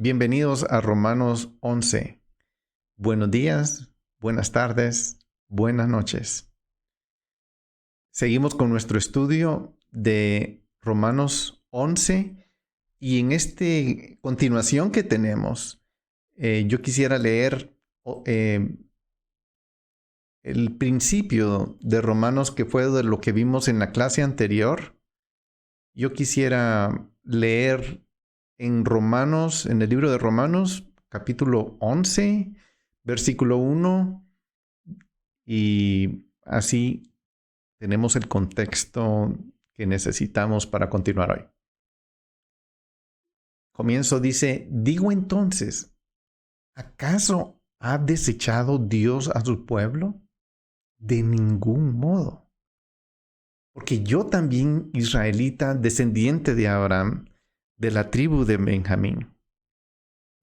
Bienvenidos a Romanos 11. Buenos días, buenas tardes, buenas noches. Seguimos con nuestro estudio de Romanos 11 y en esta continuación que tenemos, yo quisiera leer el principio de Romanos, que fue de lo que vimos en la clase anterior. Yo quisiera leer en Romanos, en el libro de Romanos, capítulo 11, versículo 1, y así tenemos el contexto que necesitamos para continuar hoy. Comienzo, dice: digo entonces, ¿acaso ha desechado Dios a su pueblo? De ningún modo. Porque yo también, israelita, descendiente de Abraham, de la tribu de Benjamín,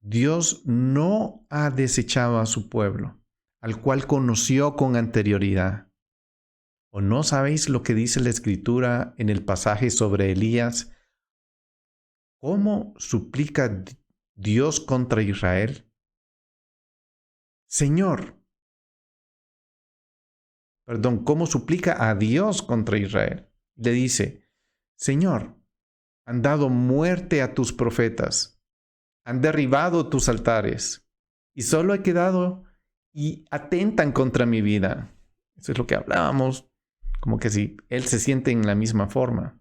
Dios no ha desechado a su pueblo, al cual conoció con anterioridad. ¿O no sabéis lo que dice la Escritura en el pasaje sobre Elías? ¿Cómo suplica Dios contra Israel? ¿Cómo suplica a Dios contra Israel? Le dice: Señor, han dado muerte a tus profetas, han derribado tus altares, y solo he quedado y atentan contra mi vida. Eso es lo que hablábamos, como que si él se siente en la misma forma.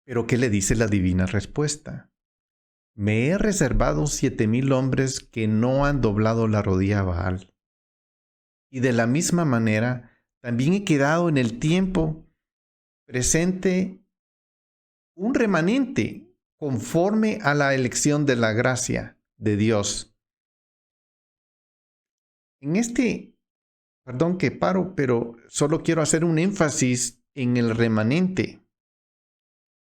Pero ¿qué le dice la divina respuesta? Me he reservado 7,000 hombres que no han doblado la rodilla a Baal. Y de la misma manera, también he quedado en el tiempo presente un remanente conforme a la elección de la gracia de Dios. Perdón que paro, pero solo quiero hacer un énfasis en el remanente,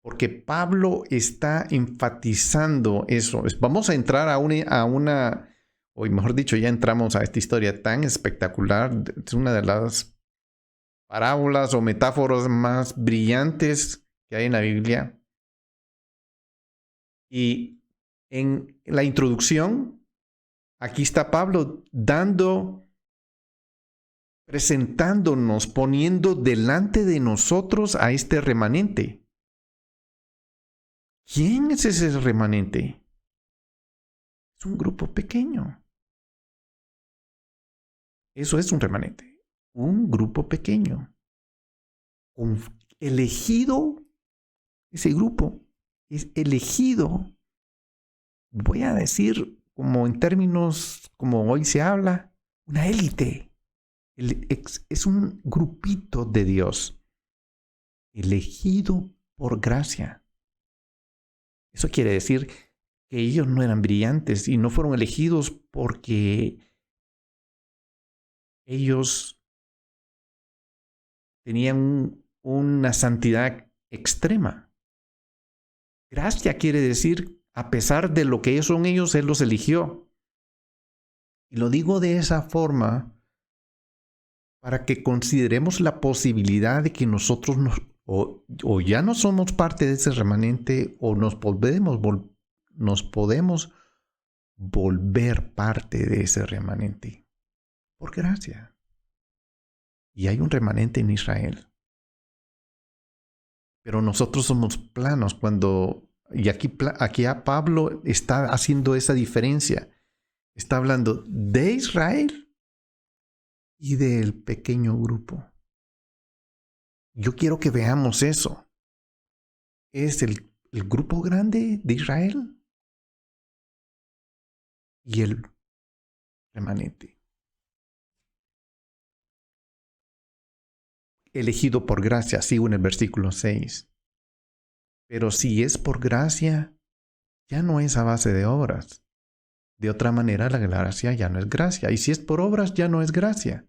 porque Pablo está enfatizando eso. Vamos a entrar o mejor dicho, ya entramos a esta historia tan espectacular. Es una de las parábolas o metáforas más brillantes que hay en la Biblia. Y en la introducción, aquí está Pablo presentándonos, poniendo delante de nosotros a este remanente. ¿Quién es ese remanente? Es un grupo pequeño. Eso es un remanente. Un grupo pequeño. Elegido, ese grupo es elegido. Voy a decir, como en términos como hoy se habla, una élite. Es un grupito de Dios, elegido por gracia. Eso quiere decir que ellos no eran brillantes y no fueron elegidos porque ellos tenían una santidad extrema. Gracia quiere decir, a pesar de lo que ellos son, Él los eligió. Y lo digo de esa forma para que consideremos la posibilidad de que nosotros o ya no somos parte de ese remanente o nos podemos volver parte de ese remanente por gracia. Y hay un remanente en Israel. Pero nosotros somos planos y aquí a Pablo está haciendo esa diferencia. Está hablando de Israel y del pequeño grupo. Yo quiero que veamos eso. Es el grupo grande de Israel y el remanente. Elegido por gracia, sigo en el versículo 6. Pero si es por gracia, ya no es a base de obras. De otra manera, la gracia ya no es gracia. Y si es por obras, ya no es gracia.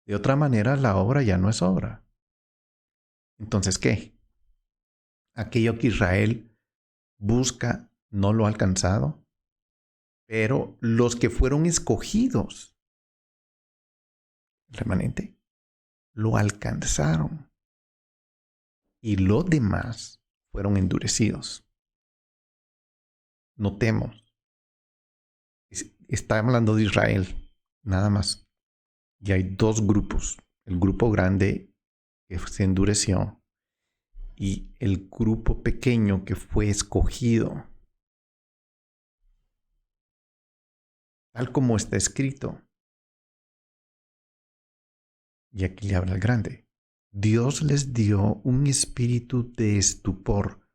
De otra manera, la obra ya no es obra. Entonces, ¿qué? Aquello que Israel busca no lo ha alcanzado, pero los que fueron escogidos, el remanente, lo alcanzaron. Y los demás fueron endurecidos. notemos, está hablando de Israel, nada más. Y hay dos grupos. El grupo grande que se endureció y el grupo pequeño que fue escogido. Tal como está escrito. Y aquí le habla el grande. Dios les dio un espíritu de estupor,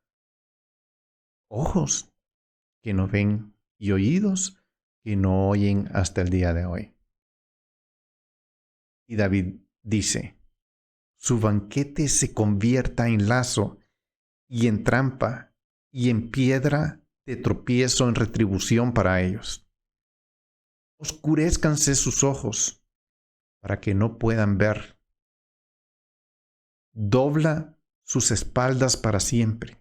ojos que no ven y oídos que no oyen hasta el día de hoy. Y David dice, su banquete se convierta en lazo y en trampa y en piedra de tropiezo en retribución para ellos. Oscurézcanse sus ojos para que no puedan ver. Dobla sus espaldas para siempre.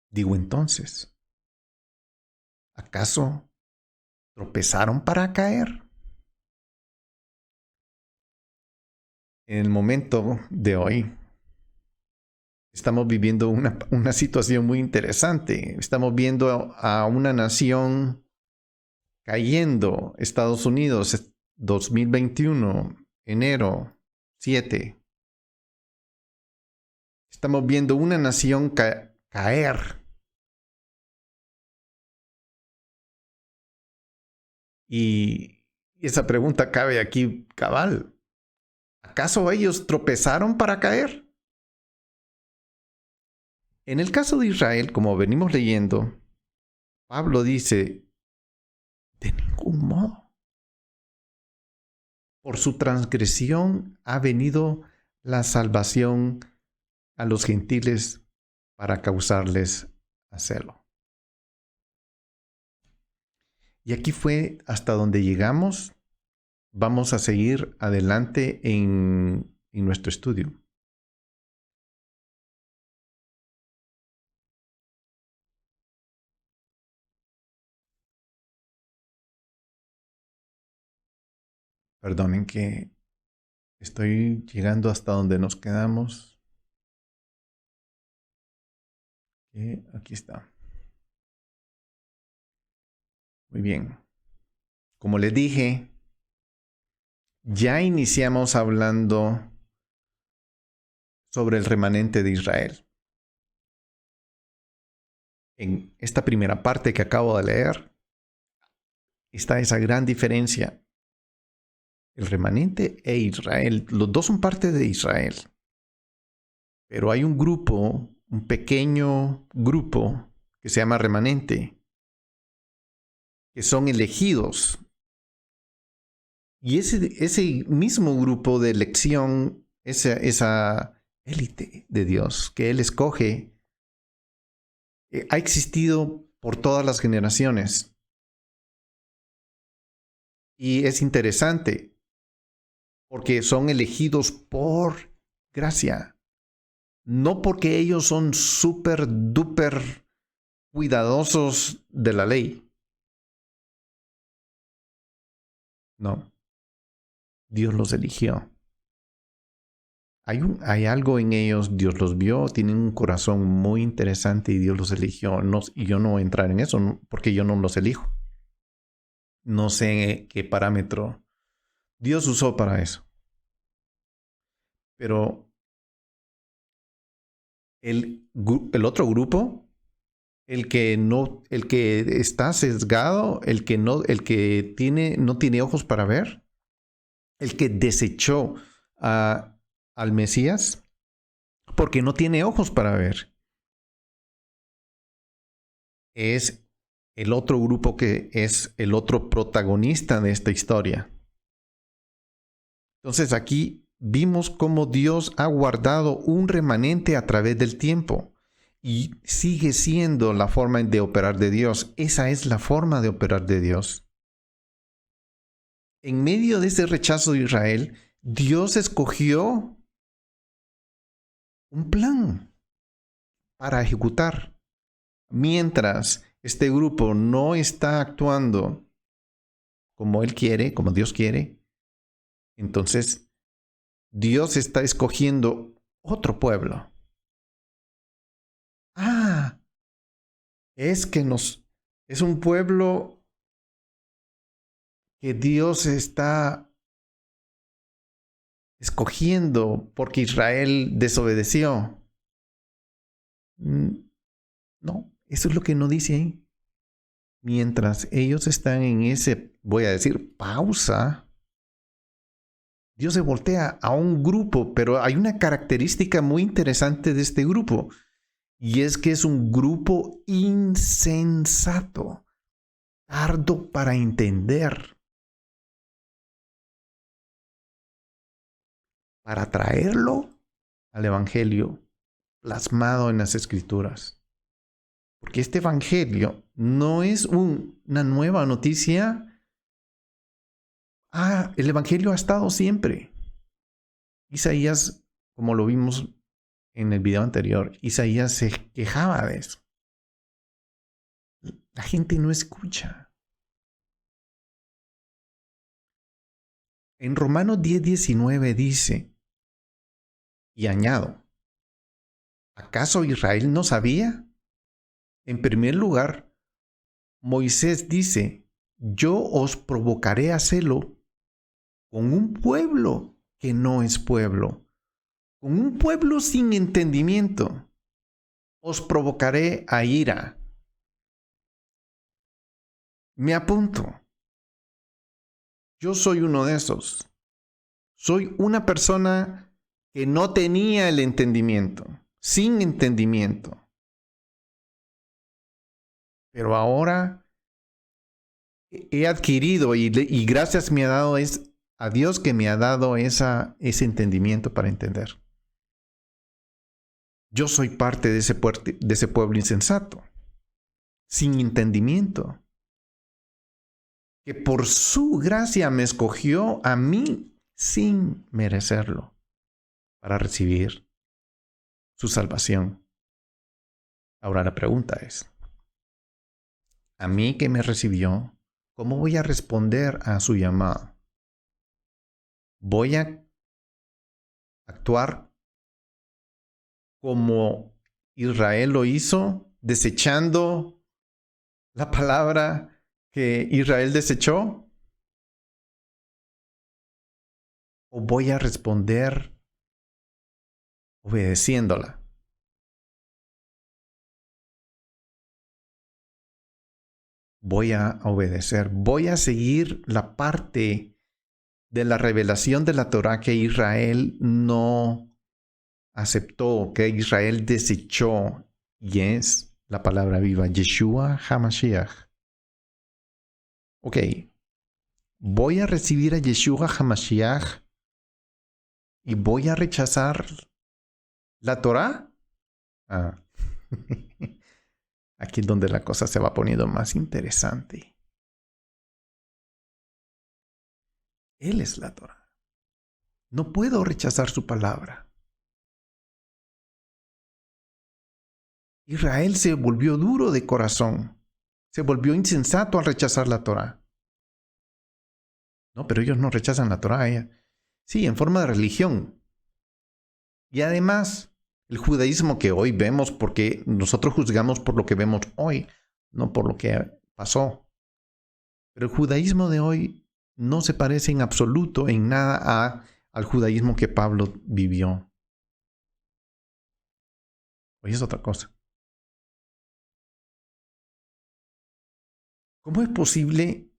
Digo entonces, ¿acaso tropezaron para caer? En el momento de hoy, estamos viviendo una situación muy interesante. Estamos viendo a una nación cayendo, Estados Unidos, 2021, enero 7. Estamos viendo una nación caer. Y esa pregunta cabe aquí cabal. ¿Acaso ellos tropezaron para caer? En el caso de Israel, como venimos leyendo, Pablo dice, de ningún modo. Por su transgresión ha venido la salvación a los gentiles para causarles celo. Y aquí fue hasta donde llegamos. Vamos a seguir adelante en nuestro estudio. Perdonen que estoy llegando hasta donde nos quedamos. Aquí está. Muy bien. Como les dije, ya iniciamos hablando sobre el remanente de Israel. En esta primera parte que acabo de leer, está esa gran diferencia. El remanente e Israel, los dos son parte de Israel. Pero hay un grupo, un pequeño grupo que se llama remanente, que son elegidos. Y ese mismo grupo de elección, esa élite de Dios que Él escoge, ha existido por todas las generaciones. Y es interesante, porque son elegidos por gracia. No porque ellos son súper duper cuidadosos de la ley. No. Dios los eligió. Hay algo en ellos, Dios los vio, tienen un corazón muy interesante y Dios los eligió. Y yo no voy a entrar en eso porque yo no los elijo. No sé qué parámetro Dios usó para eso. Pero el otro grupo, el que está sesgado, el que no tiene ojos para ver, el que desechó al Mesías, porque no tiene ojos para ver, es el otro grupo que es el otro protagonista de esta historia. Entonces aquí vimos cómo Dios ha guardado un remanente a través del tiempo y sigue siendo la forma de operar de Dios. Esa es la forma de operar de Dios. En medio de ese rechazo de Israel, Dios escogió un plan para ejecutar. Mientras este grupo no está actuando como Él quiere, como Dios quiere, entonces Dios está escogiendo otro pueblo. es que es un pueblo que Dios está escogiendo porque Israel desobedeció. No, eso es lo que no dice ahí. Mientras ellos están en ese, voy a decir, pausa, Dios se voltea a un grupo, pero hay una característica muy interesante de este grupo, y es que es un grupo insensato, tardo para entender, para traerlo al Evangelio plasmado en las Escrituras. Porque este Evangelio no es una nueva noticia. El Evangelio ha estado siempre. Isaías, como lo vimos en el video anterior, Isaías se quejaba de eso. La gente no escucha. En Romanos 10:19 dice, y añado, ¿acaso Israel no sabía? En primer lugar, Moisés dice, yo os provocaré a celo con un pueblo que no es pueblo, con un pueblo sin entendimiento. Os provocaré a ira. Me apunto. Yo soy uno de esos. Soy una persona que no tenía el entendimiento, sin entendimiento. Pero ahora he adquirido y gracias me ha dado a Dios que me ha dado ese entendimiento para entender. Yo soy parte de ese pueblo insensato, sin entendimiento, que por su gracia me escogió a mí sin merecerlo para recibir su salvación. Ahora la pregunta es, a mí que me recibió, ¿cómo voy a responder a su llamado? ¿Voy a actuar como Israel lo hizo, desechando la palabra que Israel desechó? ¿O voy a responder obedeciéndola? Voy a obedecer, voy a seguir la parte de la revelación de la Torá que Israel no aceptó, que Israel desechó, y es la palabra viva, Yeshua HaMashiach. Ok, voy a recibir a Yeshua HaMashiach y voy a rechazar la Torá. Aquí es donde la cosa se va poniendo más interesante. Él es la Torá. No puedo rechazar su palabra. Israel se volvió duro de corazón. Se volvió insensato al rechazar la Torá. No, pero ellos no rechazan la Torá. Sí, en forma de religión. Y además, el judaísmo que hoy vemos, porque nosotros juzgamos por lo que vemos hoy, no por lo que pasó. Pero el judaísmo de hoy no se parece en absoluto, en nada, al judaísmo que Pablo vivió. Hoy es otra cosa. ¿Cómo es posible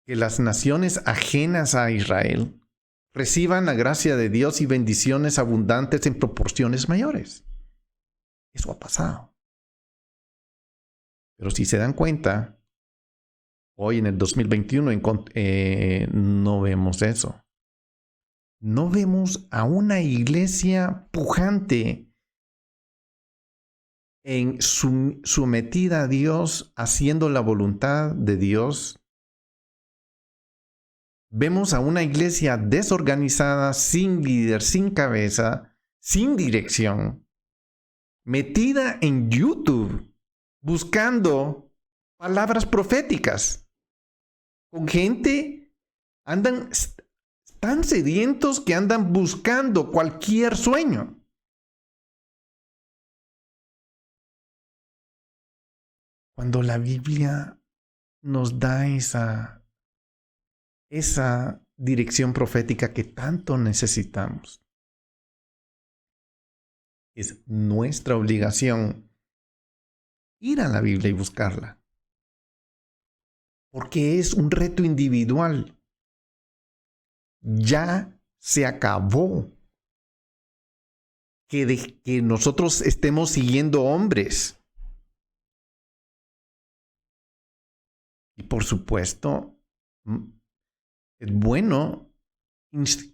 que las naciones ajenas a Israel reciban la gracia de Dios y bendiciones abundantes en proporciones mayores? Eso ha pasado. Pero si se dan cuenta, hoy en el 2021 no vemos eso. No vemos a una iglesia pujante sometida a Dios, haciendo la voluntad de Dios. Vemos a una iglesia desorganizada, sin líder, sin cabeza, sin dirección, metida en YouTube, buscando palabras proféticas. Con gente, andan tan sedientos que andan buscando cualquier sueño. cuando la Biblia nos da esa dirección profética que tanto necesitamos. Es nuestra obligación ir a la Biblia y buscarla, porque es un reto individual. Ya se acabó que nosotros estemos siguiendo hombres. Y por supuesto, es bueno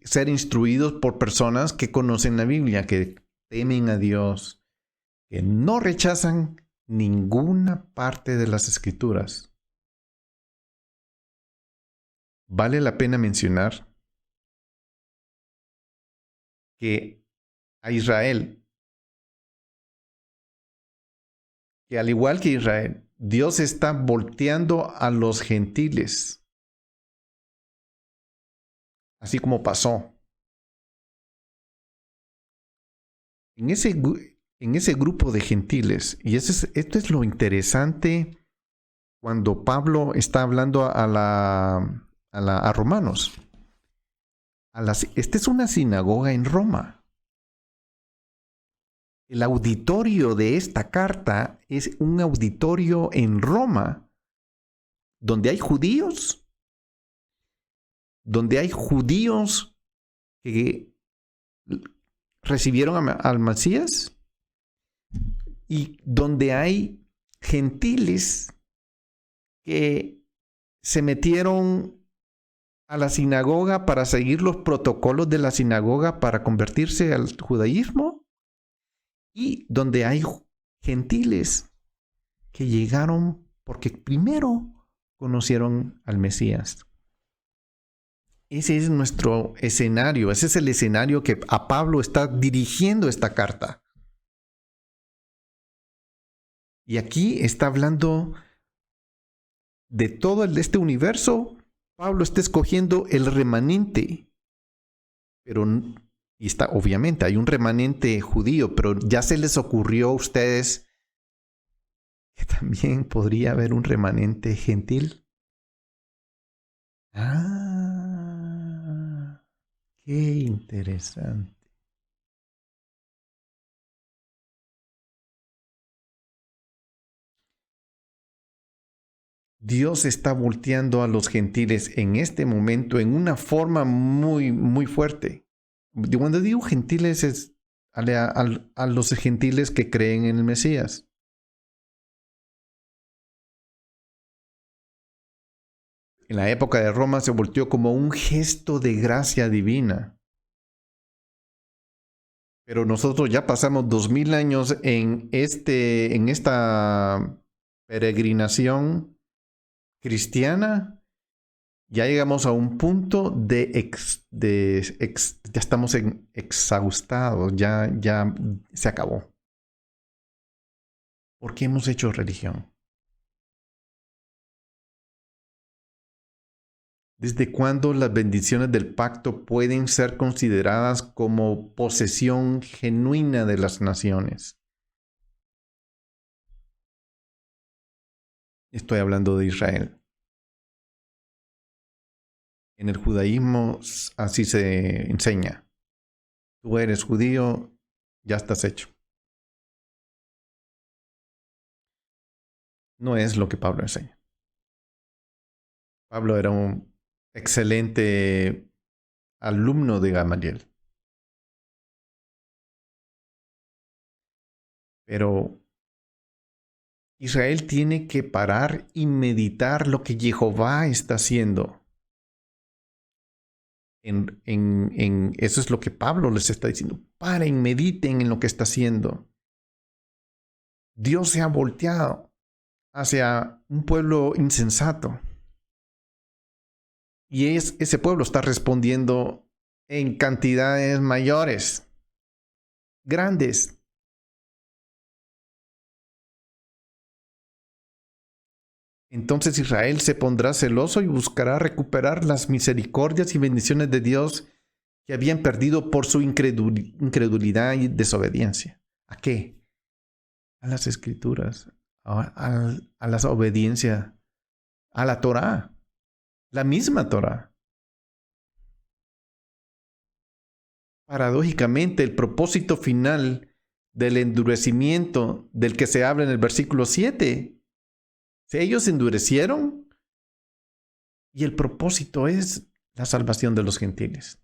ser instruidos por personas que conocen la Biblia, que temen a Dios, que no rechazan ninguna parte de las Escrituras. Vale la pena mencionar que a Israel, que al igual que Israel, Dios está volteando a los gentiles, así como pasó. En ese grupo de gentiles, y esto es lo interesante cuando Pablo está hablando a Romanos. Esta es una sinagoga en Roma. El auditorio de esta carta es un auditorio en Roma, donde hay judíos que recibieron al Mesías y donde hay gentiles que se metieron a la sinagoga para seguir los protocolos de la sinagoga para convertirse al judaísmo, y donde hay gentiles que llegaron porque primero conocieron al Mesías. Ese es nuestro escenario, ese es el escenario que a Pablo está dirigiendo esta carta. Y aquí está hablando de todo este universo. Pablo está escogiendo el remanente, pero obviamente hay un remanente judío, pero ya se les ocurrió a ustedes que también podría haber un remanente gentil. Qué interesante. Dios está volteando a los gentiles en este momento en una forma muy, muy fuerte. Cuando digo gentiles es a los gentiles que creen en el Mesías. En la época de Roma se volteó como un gesto de gracia divina. Pero nosotros ya pasamos 2000 años en esta peregrinación cristiana. Ya llegamos a un punto ya estamos exhaustados, ya se acabó. ¿Por qué hemos hecho religión? ¿Desde cuándo las bendiciones del pacto pueden ser consideradas como posesión genuina de las naciones? Estoy hablando de Israel. En el judaísmo así se enseña. Tú eres judío, ya estás hecho. No es lo que Pablo enseña. Pablo era un excelente alumno de Gamaliel. Pero Israel tiene que parar y meditar lo que Jehová está haciendo. Eso es lo que Pablo les está diciendo. Paren, mediten en lo que está haciendo. Dios se ha volteado hacia un pueblo insensato. Y ese pueblo está respondiendo en cantidades mayores, grandes. Entonces Israel se pondrá celoso y buscará recuperar las misericordias y bendiciones de Dios que habían perdido por su incredulidad y desobediencia. ¿A qué? A las Escrituras, a la obediencia a la Torá, la misma Torá. Paradójicamente, el propósito final del endurecimiento del que se habla en el versículo 7, si ellos endurecieron, y el propósito es la salvación de los gentiles.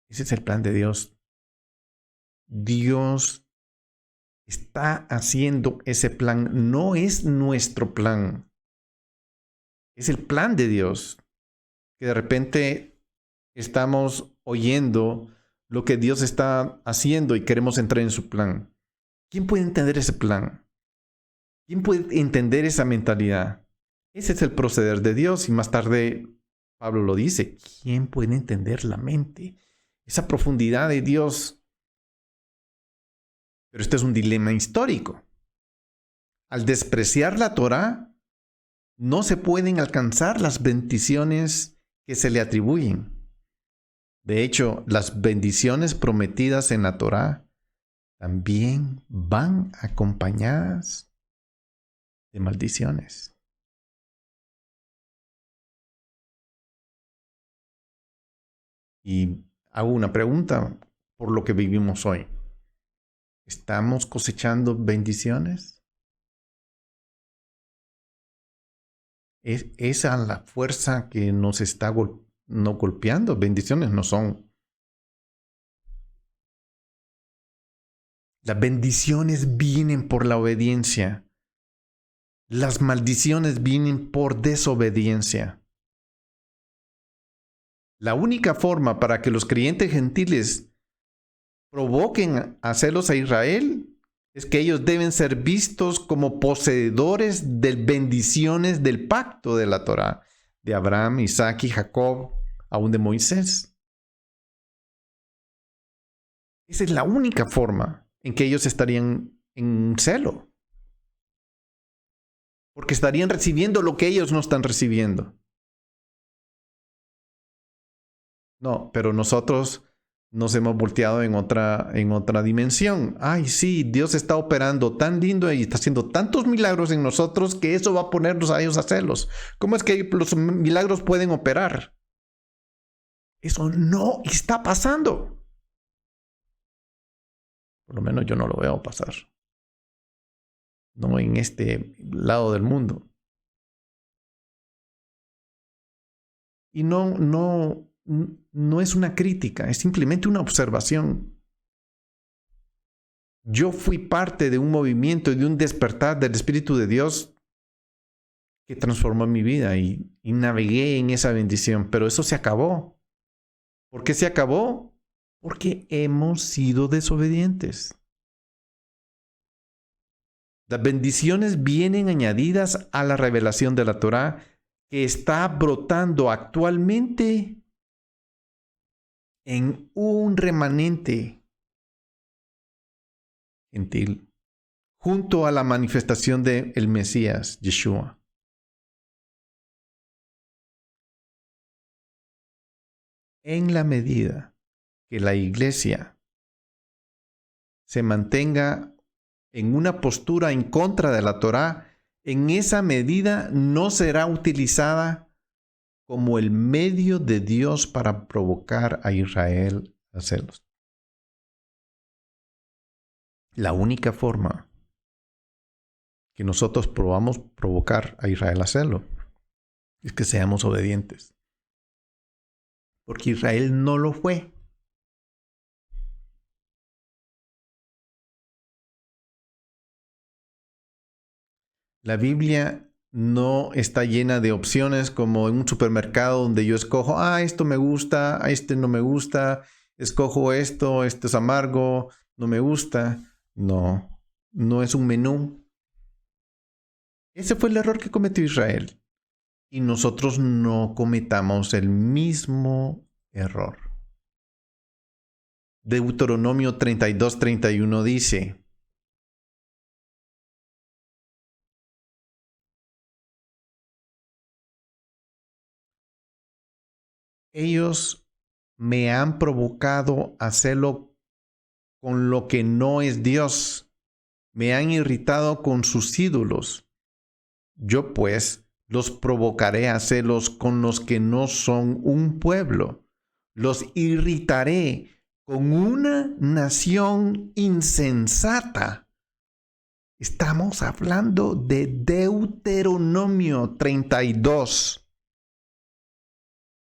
Ese es el plan de Dios. Dios está haciendo ese plan. No es nuestro plan. Es el plan de Dios. Que de repente estamos oyendo lo que Dios está haciendo y queremos entrar en su plan. ¿Quién puede entender ese plan? ¿Quién puede entender esa mentalidad? Ese es el proceder de Dios. Y más tarde Pablo lo dice. ¿Quién puede entender la mente? Esa profundidad de Dios. Pero este es un dilema histórico. Al despreciar la Torá, no se pueden alcanzar las bendiciones que se le atribuyen. De hecho, las bendiciones prometidas en la Torá también van acompañadas de maldiciones. Y hago una pregunta por lo que vivimos hoy. ¿Estamos cosechando bendiciones? ¿Es esa la fuerza que nos está no golpeando? Bendiciones no son. Las bendiciones vienen por la obediencia. Las maldiciones vienen por desobediencia. La única forma para que los creyentes gentiles provoquen a celos a Israel es que ellos deben ser vistos como poseedores de bendiciones del pacto de la Torá, de Abraham, Isaac y Jacob, aún de Moisés. Esa es la única forma en que ellos estarían en celo. Porque estarían recibiendo lo que ellos no están recibiendo. No, pero nosotros nos hemos volteado en otra dimensión. Ay, sí, Dios está operando tan lindo y está haciendo tantos milagros en nosotros que eso va a ponernos a ellos a celos. ¿Cómo es que los milagros pueden operar? Eso no está pasando. Por lo menos yo no lo veo pasar. No en este lado del mundo. Y no es una crítica, es simplemente una observación. Yo fui parte de un movimiento y de un despertar del Espíritu de Dios que transformó mi vida y navegué en esa bendición, pero eso se acabó. ¿Por qué se acabó? Porque hemos sido desobedientes. Las bendiciones vienen añadidas a la revelación de la Torá que está brotando actualmente en un remanente gentil, junto a la manifestación del Mesías, Yeshua. En la medida que la iglesia se mantenga en una postura en contra de la Torá, en esa medida no será utilizada como el medio de Dios para provocar a Israel a celos. La única forma que nosotros probamos provocar a Israel a celo es que seamos obedientes. Porque Israel no lo fue. La Biblia no está llena de opciones como en un supermercado donde yo escojo, esto me gusta, este no me gusta, escojo esto es amargo, no me gusta. No, no es un menú. Ese fue el error que cometió Israel. Y nosotros no cometamos el mismo error. Deuteronomio 32:31 dice: ellos me han provocado a hacerlo con lo que no es Dios, me han irritado con sus ídolos. Yo pues los provocaré a celos con los que no son un pueblo. Los irritaré con una nación insensata. Estamos hablando de Deuteronomio 32.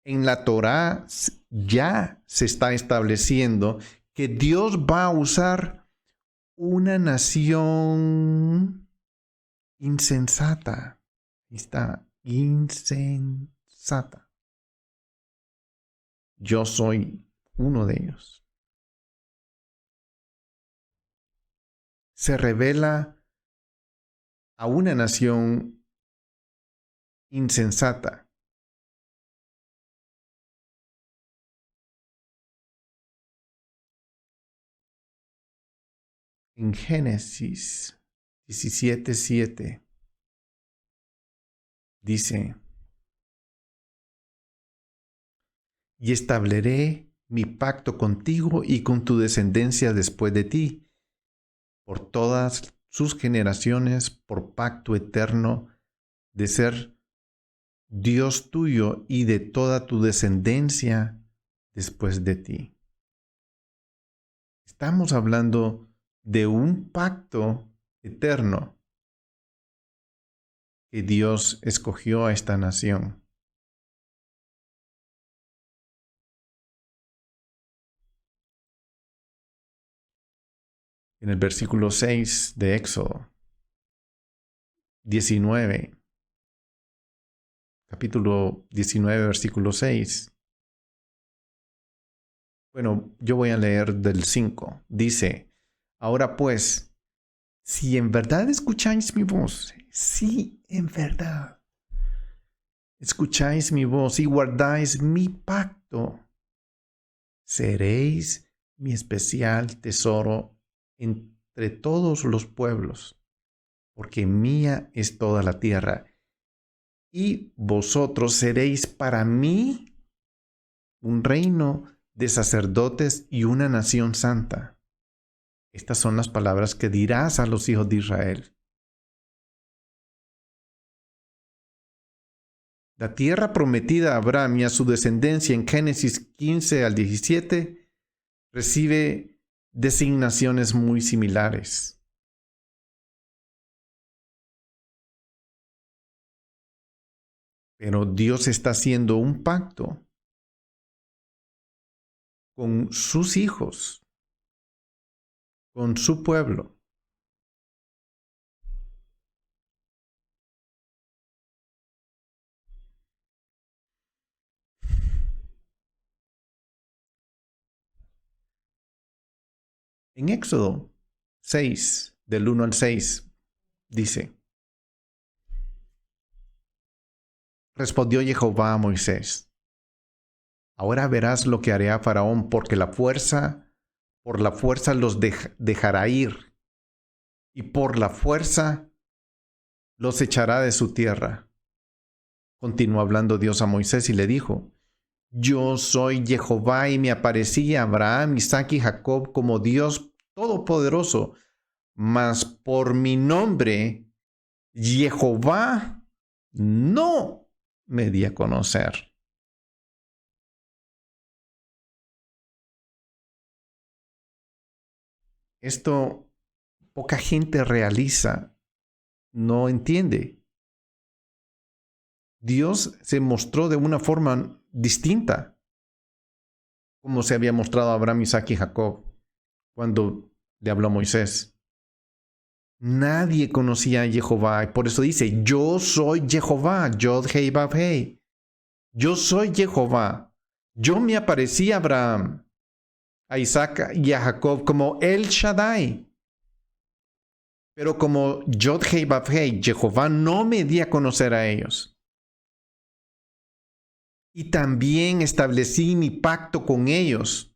En la Torá ya se está estableciendo que Dios va a usar una nación insensata. Está insensata. Yo soy uno de ellos. Se revela a una nación insensata. En Génesis 17:7 dice: y estableceré mi pacto contigo y con tu descendencia después de ti, por todas sus generaciones, por pacto eterno de ser Dios tuyo y de toda tu descendencia después de ti. Estamos hablando de un pacto eterno que Dios escogió a esta nación. En el versículo 6 de Éxodo 19, capítulo 19, versículo 6. Bueno, yo voy a leer del 5. Dice: ahora pues, si en verdad escucháis mi voz, si en verdad escucháis mi voz y guardáis mi pacto, seréis mi especial tesoro entre todos los pueblos, porque mía es toda la tierra, y vosotros seréis para mí un reino de sacerdotes y una nación santa. Estas son las palabras que dirás a los hijos de Israel. La tierra prometida a Abraham y a su descendencia en Génesis 15 al 17 recibe designaciones muy similares. Pero Dios está haciendo un pacto con sus hijos, con su pueblo. En Éxodo 6, del 1 al 6, dice: respondió Jehová a Moisés: ahora verás lo que haré a Faraón, porque por la fuerza los dejará ir, y por la fuerza los echará de su tierra. Continuó hablando Dios a Moisés y le dijo: yo soy Jehová, y me aparecí a Abraham, Isaac y Jacob como Dios Todopoderoso, mas por mi nombre, Jehová, no me di a conocer. Esto poca gente realiza, no entiende. Dios se mostró de una forma distinta, como se había mostrado a Abraham, Isaac y Jacob cuando le habló a Moisés. Nadie conocía a Jehová, y por eso dice: yo soy Jehová, Yod Hei Vav Hei. Yo soy Jehová. Yo me aparecí a Abraham, a Isaac y a Jacob como El Shaddai. Pero como Yod Hei Vav Hei, Jehová, no me di a conocer a ellos. Y también establecí mi pacto con ellos,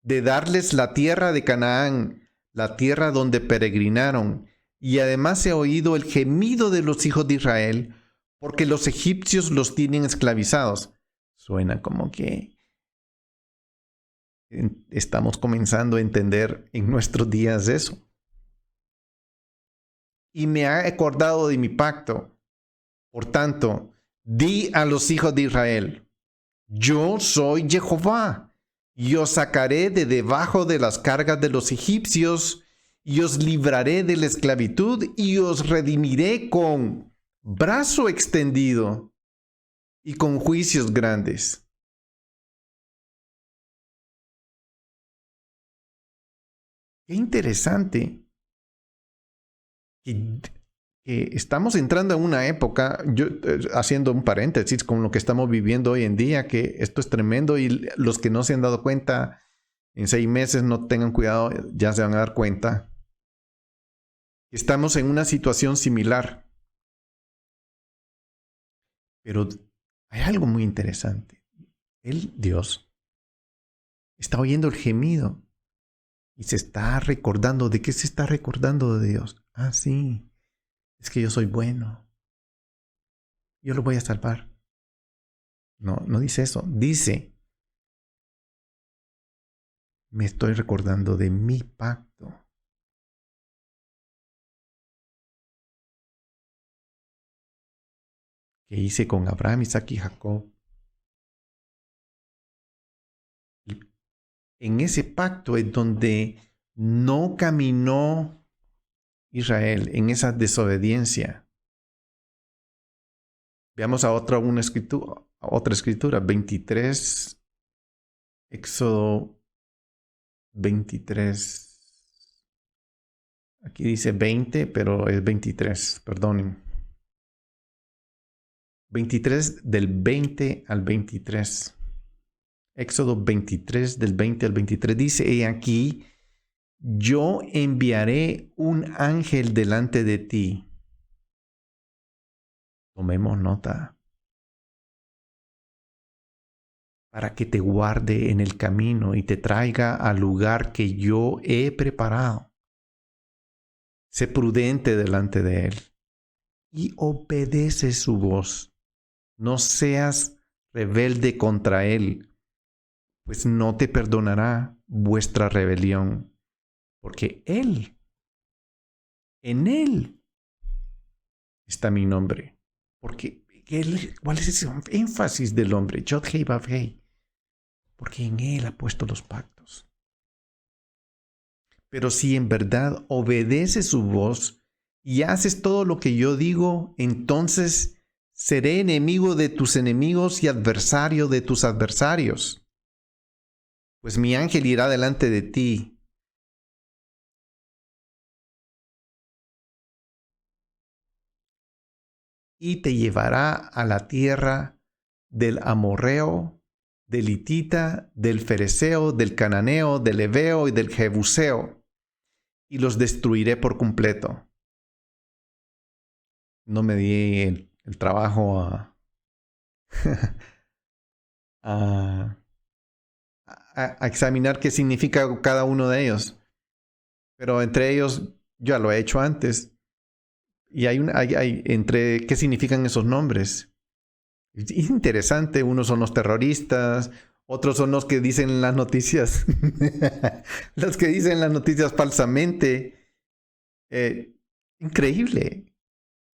de darles la tierra de Canaán, la tierra donde peregrinaron. Y además he oído el gemido de los hijos de Israel, porque los egipcios los tienen esclavizados. Suena como que estamos comenzando a entender en nuestros días eso. y me ha acordado de mi pacto. Por tanto, di a los hijos de Israel, yo soy Jehová, y os sacaré de debajo de las cargas de los egipcios, y os libraré de la esclavitud, y os redimiré con brazo extendido y con juicios grandes. Qué interesante que estamos entrando en una época, yo haciendo un paréntesis con lo que estamos viviendo hoy en día, que esto es tremendo y los que no se han dado cuenta en 6 meses no tengan cuidado, ya se van a dar cuenta. Estamos en una situación similar. Pero hay algo muy interesante. Dios, está oyendo el gemido y se está recordando. ¿De qué se está recordando de Dios? Ah, sí, es que yo soy bueno. Yo lo voy a salvar. No, no dice eso. Dice, me estoy recordando de mi pacto. Que hice con Abraham, Isaac y Jacob. Y en ese pacto es donde no caminó Israel, en esa desobediencia. Veamos a otra escritura, 23, Éxodo 23. Aquí dice 20, pero es 23, perdonen. 23 del 20 al 23. Éxodo 23 del 20 al 23 dice, he aquí, yo enviaré un ángel delante de ti. Tomemos nota. Para que te guarde en el camino y te traiga al lugar que yo he preparado. Sé prudente delante de él y obedece su voz. No seas rebelde contra él, pues no te perdonará vuestra rebelión, porque en él está mi nombre. Porque ¿cuál es ese énfasis del hombre? Yod Hei Vav Hei. Porque en él ha puesto los pactos. Pero si en verdad obedeces su voz y haces todo lo que yo digo, entonces seré enemigo de tus enemigos y adversario de tus adversarios. Pues mi ángel irá delante de ti. Y te llevará a la tierra del amorreo, del hitita, del fereceo, del cananeo, del heveo y del jebuseo. Y los destruiré por completo. No me di el trabajo a examinar qué significa cada uno de ellos. Pero entre ellos, ya lo he hecho antes. Y hay entre qué significan esos nombres. Es interesante, unos son los terroristas, otros son los que dicen las noticias, los que dicen las noticias falsamente. Increíble.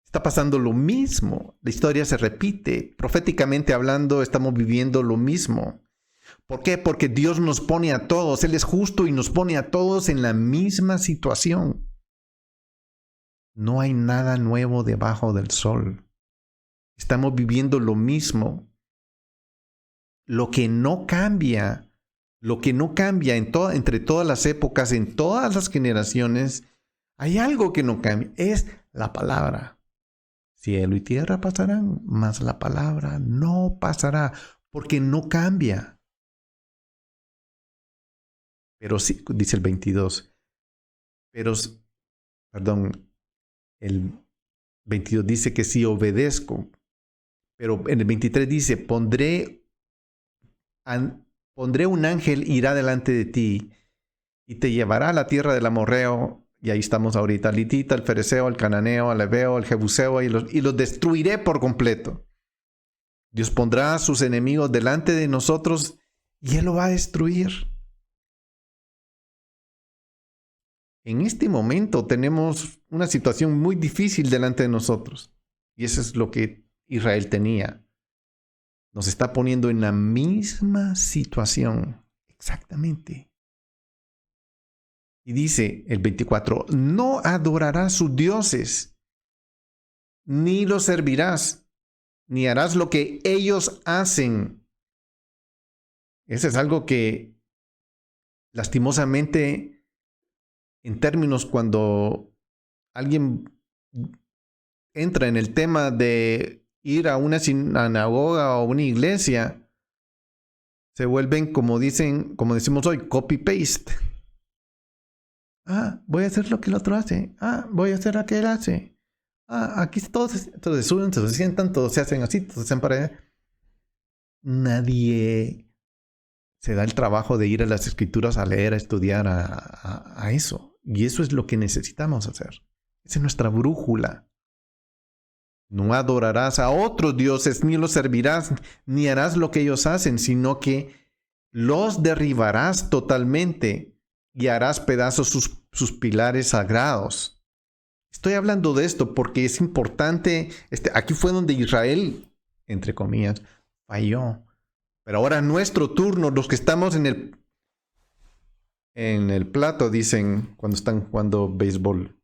Está pasando lo mismo. La historia se repite. Proféticamente hablando, estamos viviendo lo mismo. ¿Por qué? Porque Dios nos pone a todos. Él es justo y nos pone a todos en la misma situación. No hay nada nuevo debajo del sol. Estamos viviendo lo mismo. Lo que no cambia entre todas las épocas, en todas las generaciones, hay algo que no cambia. Es la palabra. Cielo y tierra pasarán, mas la palabra no pasará, porque no cambia. Pero sí, dice el 22. El 22 dice que si obedezco. Pero en el 23 dice, pondré un ángel, irá delante de ti y te llevará a la tierra del amorreo. Y ahí estamos ahorita, el hitita, el fereceo, el cananeo, el heveo, el jebuseo, y los destruiré por completo. Dios pondrá a sus enemigos delante de nosotros y Él lo va a destruir. en este momento tenemos una situación muy difícil delante de nosotros. Y eso es lo que Israel tenía. Nos está poniendo en la misma situación. Exactamente. Y dice el 24, no adorarás sus dioses, ni los servirás, ni harás lo que ellos hacen. Eso es algo que, lastimosamente, en términos cuando alguien entra en el tema de ir a una sinagoga o una iglesia, se vuelven, como decimos hoy, copy-paste. Voy a hacer lo que el otro hace. Voy a hacer lo que él hace. Aquí todos suben, se sientan, todos se hacen así, todos se hacen para allá. Nadie se da el trabajo de ir a las escrituras a leer, a estudiar, a eso. Y eso es lo que necesitamos hacer. Esa es nuestra brújula. No adorarás a otros dioses, ni los servirás, ni harás lo que ellos hacen, sino que los derribarás totalmente y harás pedazos sus pilares sagrados. Estoy hablando de esto porque es importante. Aquí fue donde Israel, entre comillas, falló. Pero ahora nuestro turno, los que estamos en el plato, dicen cuando están jugando béisbol,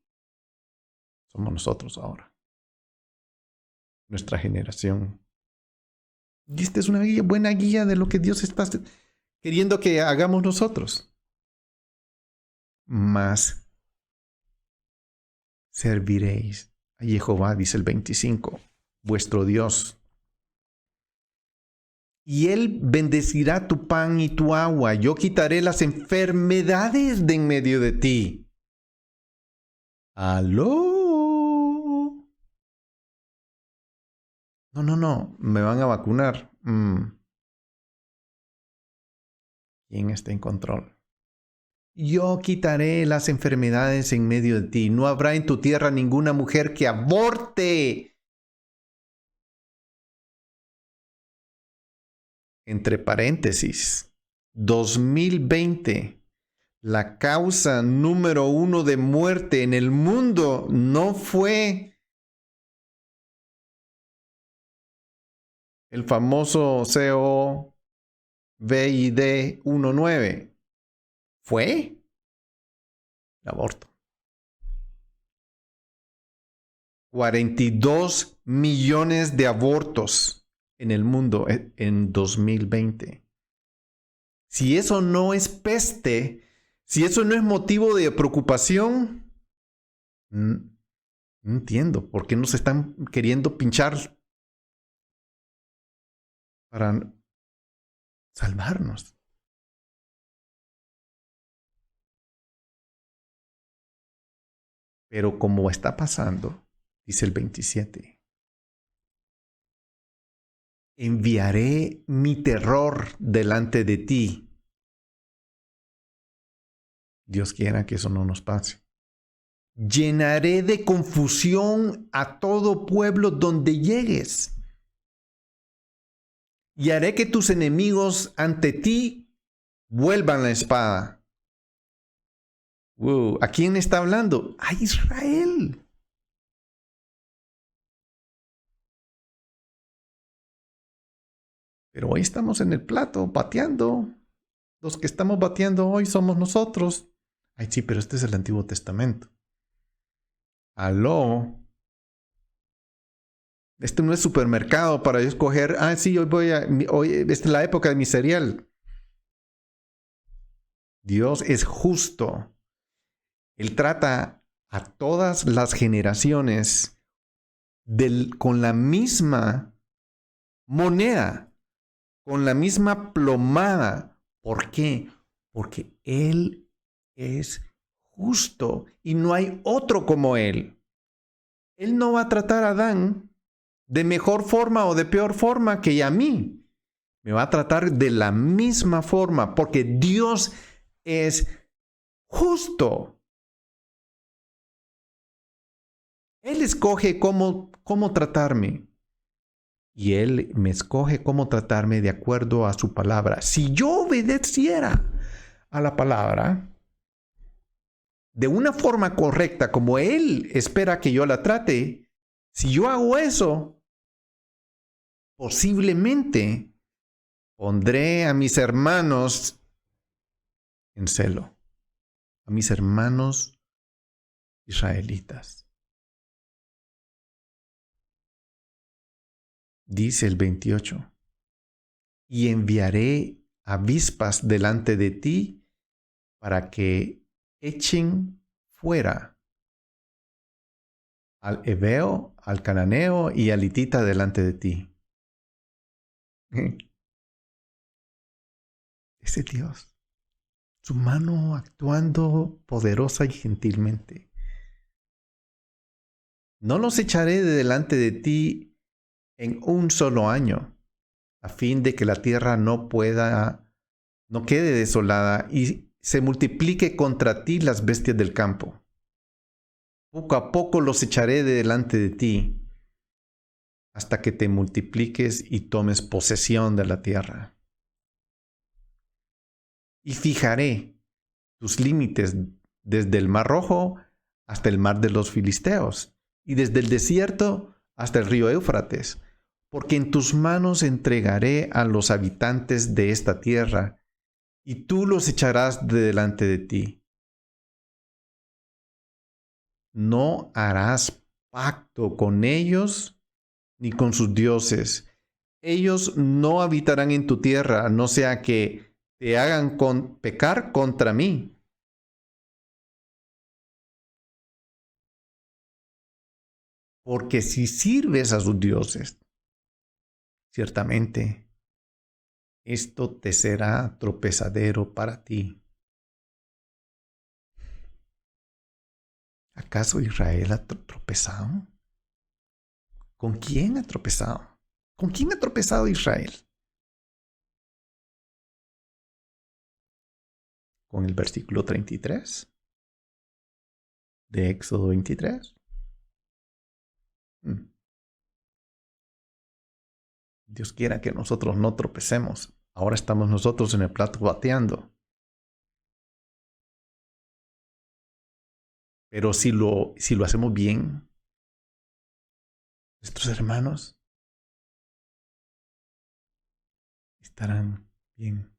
somos nosotros ahora. Nuestra generación. Y esta es una buena guía de lo que Dios está queriendo que hagamos nosotros. Mas serviréis a Jehová, dice el 25, vuestro Dios. Y Él bendecirá tu pan y tu agua. Yo quitaré las enfermedades de en medio de ti. ¡Aló! No, me van a vacunar. ¿Quién está en control? Yo quitaré las enfermedades en medio de ti. No habrá en tu tierra ninguna mujer que aborte. Entre paréntesis, 2020, la causa número 1 de muerte en el mundo no fue el famoso COVID-19. Fue el aborto. 42 millones de abortos en el mundo en 2020. Si eso no es peste, si eso no es motivo de preocupación, no entiendo por qué nos están queriendo pinchar para salvarnos. Pero como está pasando, dice el 27, enviaré mi terror delante de ti. Dios quiera que eso no nos pase. Llenaré de confusión a todo pueblo donde llegues. Y haré que tus enemigos ante ti vuelvan la espada. ¿A quién está hablando? A Israel. Pero hoy estamos en el plato, bateando. Los que estamos bateando hoy somos nosotros. Ay, sí, pero este es el Antiguo Testamento. Aló. Este no es supermercado para yo escoger. Sí, hoy esta es la época de mi cereal. Dios es justo. Él trata a todas las generaciones con la misma moneda, con la misma plomada. ¿Por qué? Porque Él es justo y no hay otro como Él. Él no va a tratar a Adán de mejor forma o de peor forma que a mí. Me va a tratar de la misma forma porque Dios es justo. Él escoge cómo tratarme. Y Él me escoge cómo tratarme de acuerdo a su palabra. Si yo obedeciera a la palabra, de una forma correcta, como Él espera que yo la trate, si yo hago eso, posiblemente pondré a mis hermanos en celo, a mis hermanos israelitas. Dice el 28, y enviaré avispas delante de ti para que echen fuera al heveo, al cananeo y al hitita delante de ti. Ese Dios, su mano actuando poderosa y gentilmente. No los echaré de delante de ti en un solo año, a fin de que la tierra no quede desolada y se multiplique contra ti las bestias del campo. Poco a poco los echaré de delante de ti, hasta que te multipliques y tomes posesión de la tierra. Y fijaré tus límites desde el Mar Rojo hasta el mar de los Filisteos, y desde el desierto hasta el río Éufrates, porque en tus manos entregaré a los habitantes de esta tierra, y tú los echarás de delante de ti. No harás pacto con ellos ni con sus dioses. Ellos no habitarán en tu tierra, no sea que te hagan pecar contra mí. Porque si sirves a sus dioses, ciertamente esto te será tropezadero para ti. ¿Acaso Israel ha tropezado? ¿Con quién ha tropezado? ¿Con quién ha tropezado Israel? Con el versículo 33 de Éxodo 23. Dios quiera que nosotros no tropecemos. Ahora estamos nosotros en el plato bateando. Pero si lo hacemos bien, nuestros hermanos estarán bien.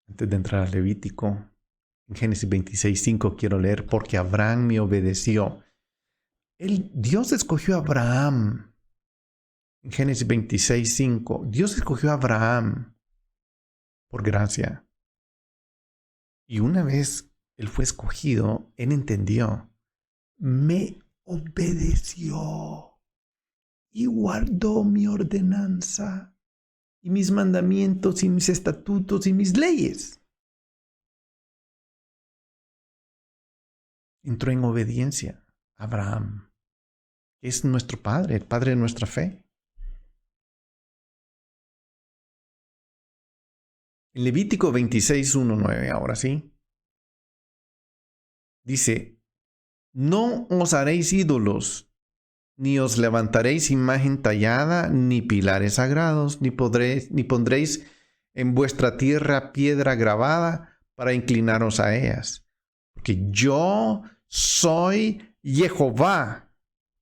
Antes de entrar al Levítico, en Génesis 26:5 quiero leer, porque Abraham me obedeció. Dios escogió a Abraham. En Génesis 26:5, Dios escogió a Abraham por gracia. Y una vez él fue escogido, él entendió, me obedeció y guardó mi ordenanza y mis mandamientos y mis estatutos y mis leyes. Entró en obediencia Abraham, que es nuestro padre, el padre de nuestra fe. En Levítico 26:1-9, ahora sí, dice, no os haréis ídolos, ni os levantaréis imagen tallada, ni pilares sagrados, ni pondréis en vuestra tierra piedra grabada para inclinaros a ellas. Porque yo soy Jehová.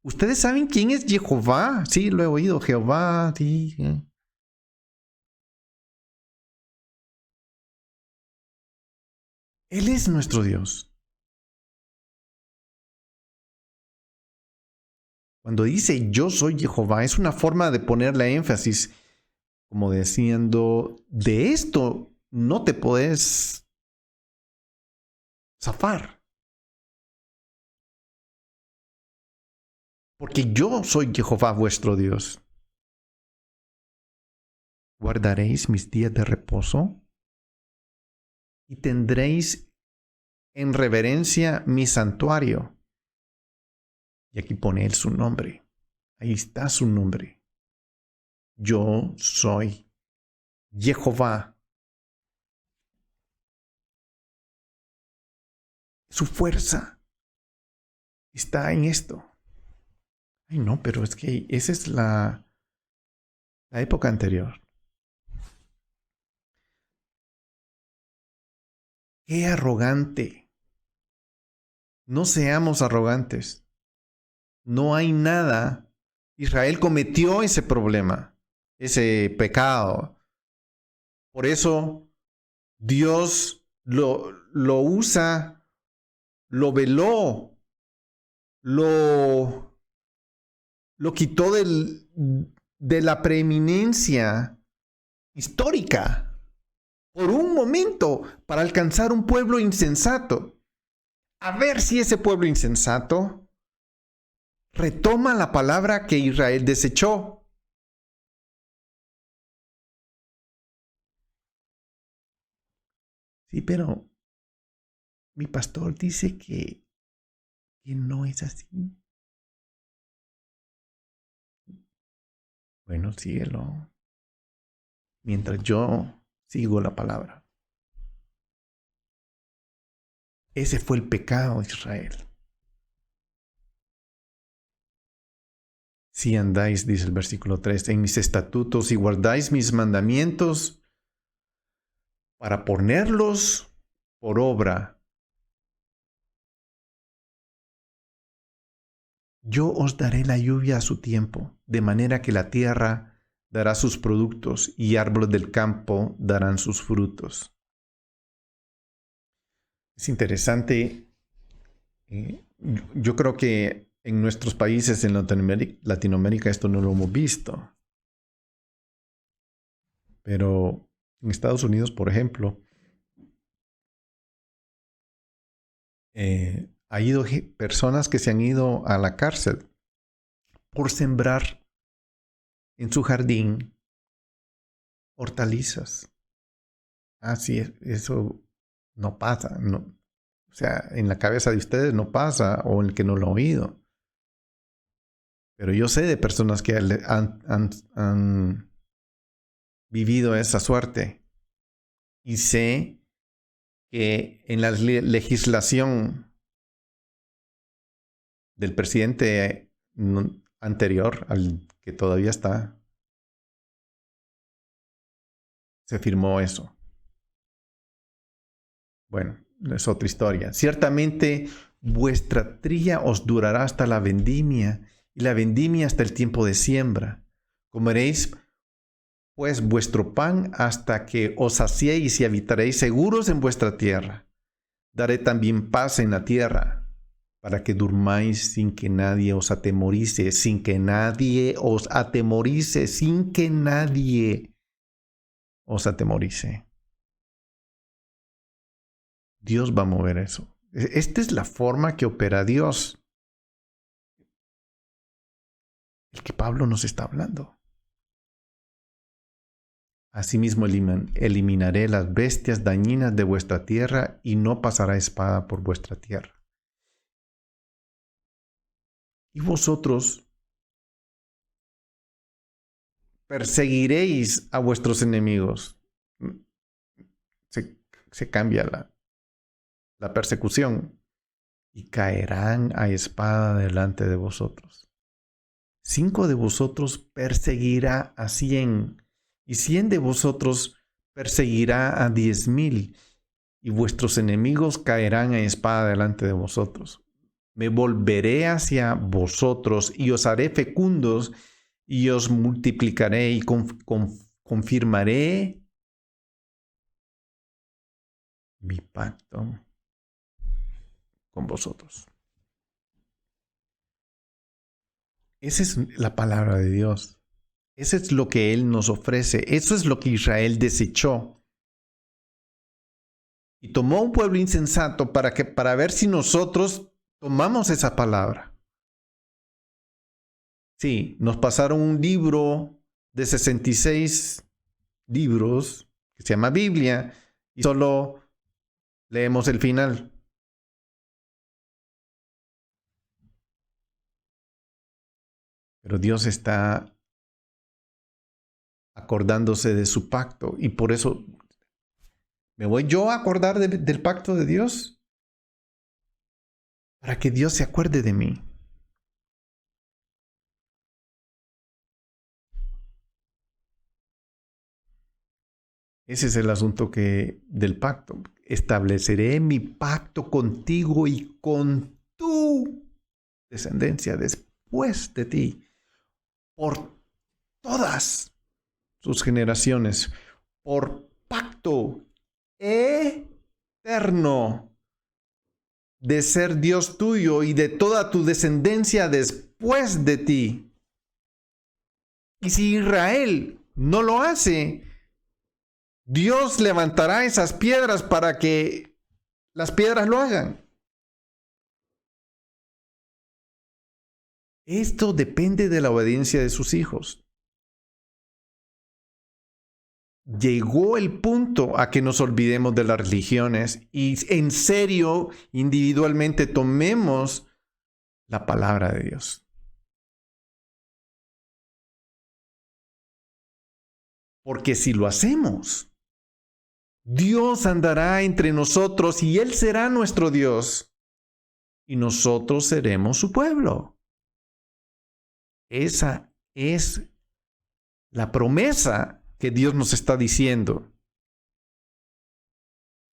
¿Ustedes saben quién es Jehová? Sí, lo he oído, Jehová, sí. Él es nuestro Dios. Cuando dice yo soy Jehová, es una forma de ponerle énfasis, como diciendo, de esto no te puedes zafar. Porque yo soy Jehová vuestro Dios. Guardaréis mis días de reposo y tendréis en reverencia mi santuario. Y aquí pone él su nombre. Ahí está su nombre. Yo soy Jehová. Su fuerza está en esto. Ay, no, pero es que esa es la época anterior. ¡Qué arrogante! No seamos arrogantes. No hay nada. Israel cometió ese problema, ese pecado. Por eso Dios lo usa, lo veló, lo quitó de la preeminencia histórica por un momento para alcanzar un pueblo insensato. A ver si ese pueblo insensato retoma la palabra que Israel desechó. Sí, pero mi pastor dice que no es así. Bueno, síguelo. Mientras yo sigo la palabra. Ese fue el pecado de Israel. Si andáis, dice el versículo 3, en mis estatutos y guardáis mis mandamientos para ponerlos por obra, yo os daré la lluvia a su tiempo, de manera que la tierra dará sus productos y árboles del campo darán sus frutos. Es interesante. Yo creo que en nuestros países, en Latinoamérica, esto no lo hemos visto. Pero en Estados Unidos, por ejemplo, ha ido personas que se han ido a la cárcel por sembrar en su jardín hortalizas. Así es, eso no pasa. No, o sea, en la cabeza de ustedes no pasa o en el que no lo ha oído. Pero yo sé de personas que han vivido esa suerte. Y sé que en la legislación del presidente anterior, al que todavía está, se firmó eso. Bueno, es otra historia. Ciertamente vuestra tría os durará hasta la vendimia, y la vendimia hasta el tiempo de siembra. Comeréis pues vuestro pan hasta que os saciéis y habitaréis seguros en vuestra tierra. Daré también paz en la tierra, para que durmáis sin que nadie os atemorice, sin que nadie os atemorice, sin que nadie os atemorice. Dios va a mover eso. Esta es la forma que opera Dios, el que Pablo nos está hablando. Asimismo eliminaré las bestias dañinas de vuestra tierra y no pasará espada por vuestra tierra. Y vosotros perseguiréis a vuestros enemigos. Se cambia la persecución. Y caerán a espada delante de vosotros. 5 de vosotros perseguirá a 100, y 100 de vosotros perseguirá a 10,000, y vuestros enemigos caerán a espada delante de vosotros. Me volveré hacia vosotros y os haré fecundos y os multiplicaré y confirmaré mi pacto con vosotros. Esa es la palabra de Dios. Eso es lo que Él nos ofrece. Eso es lo que Israel desechó. Y tomó un pueblo insensato para ver si nosotros tomamos esa palabra. Sí, nos pasaron un libro de 66 libros que se llama Biblia y solo leemos el final. Pero Dios está acordándose de su pacto y por eso me voy yo a acordar del pacto de Dios para que Dios se acuerde de mí. Ese es el asunto del pacto. Estableceré mi pacto contigo y con tu descendencia después de ti, por todas sus generaciones, por pacto eterno de ser Dios tuyo y de toda tu descendencia después de ti. Y si Israel no lo hace, Dios levantará esas piedras para que las piedras lo hagan. Esto depende de la obediencia de sus hijos. Llegó el punto a que nos olvidemos de las religiones y en serio, individualmente, tomemos la palabra de Dios. Porque si lo hacemos, Dios andará entre nosotros y Él será nuestro Dios y nosotros seremos su pueblo. Esa es la promesa que Dios nos está diciendo.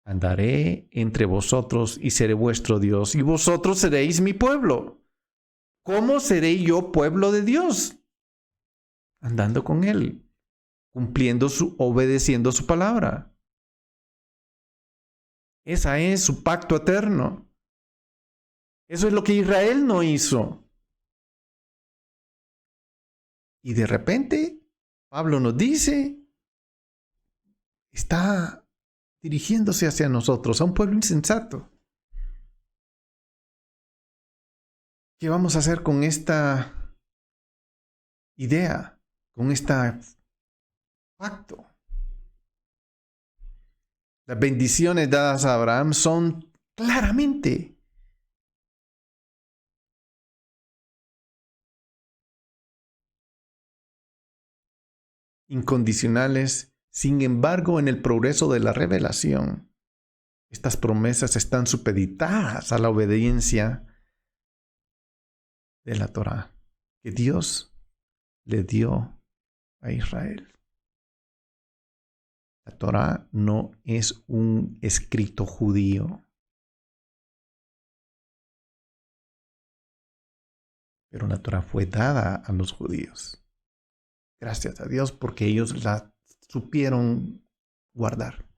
Andaré entre vosotros y seré vuestro Dios y vosotros seréis mi pueblo. ¿Cómo seré yo pueblo de Dios? Andando con Él, obedeciendo su palabra. Ese es su pacto eterno. Eso es lo que Israel no hizo. Y de repente, Pablo nos dice, está dirigiéndose hacia nosotros, a un pueblo insensato. ¿Qué vamos a hacer con esta idea, con este pacto? Las bendiciones dadas a Abraham son claramente incondicionales. Sin embargo, en el progreso de la revelación, estas promesas están supeditadas a la obediencia de la Torá que Dios le dio a Israel. La Torá no es un escrito judío, pero la Torá fue dada a los judíos. Gracias a Dios porque ellos la supieron guardar.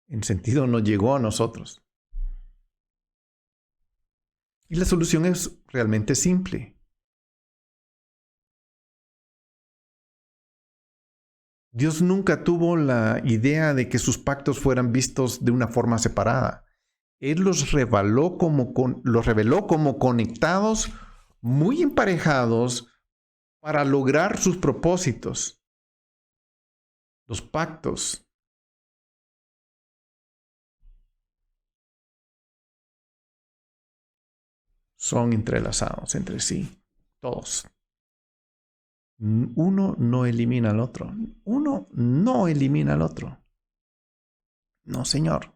En sentido, no llegó a nosotros. Y la solución es realmente simple. Dios nunca tuvo la idea de que sus pactos fueran vistos de una forma separada. Él los reveló como conectados, muy emparejados, para lograr sus propósitos. Los pactos son entrelazados entre sí, todos. Uno no elimina al otro. Uno no elimina al otro. No, Señor.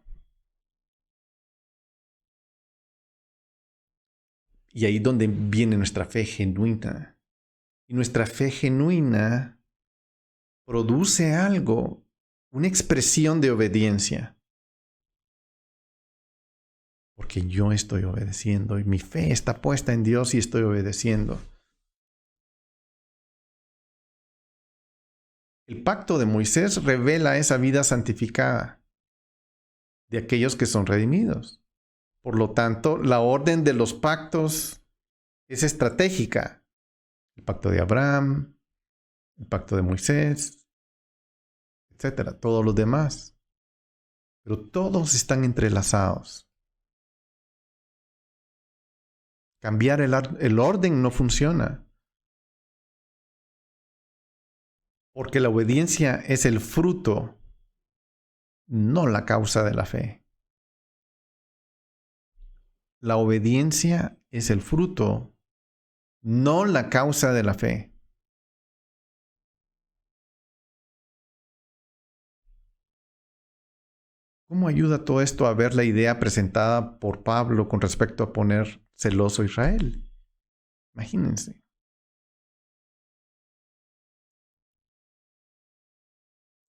Y ahí es donde viene nuestra fe genuina. Y nuestra fe genuina produce algo, una expresión de obediencia. Porque yo estoy obedeciendo y mi fe está puesta en Dios y estoy obedeciendo. El pacto de Moisés revela esa vida santificada de aquellos que son redimidos. Por lo tanto, la orden de los pactos es estratégica. El pacto de Abraham, el pacto de Moisés, etcétera, todos los demás. Pero todos están entrelazados. Cambiar el orden no funciona. Porque la obediencia es el fruto, no la causa de la fe. La obediencia es el fruto, no la causa de la fe. ¿Cómo ayuda todo esto a ver la idea presentada por Pablo con respecto a poner celoso a Israel? Imagínense.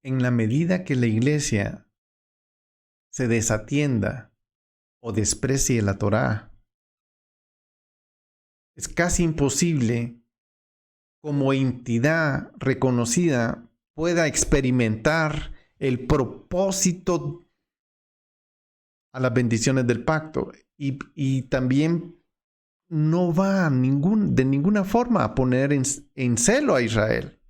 en la medida que la iglesia se desatienda o desprecie la Torá, es casi imposible como entidad reconocida pueda experimentar el propósito a las bendiciones del pacto y también no va de ninguna forma a poner en celo a Israel.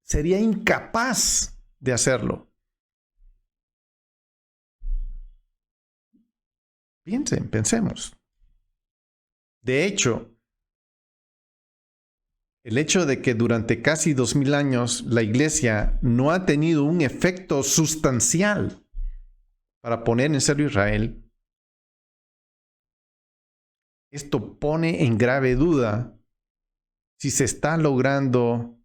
Sería incapaz de hacerlo. Pensemos. De hecho, el hecho de que durante casi 2000 años la iglesia no ha tenido un efecto sustancial para poner en serio a Israel, esto pone en grave duda si se está logrando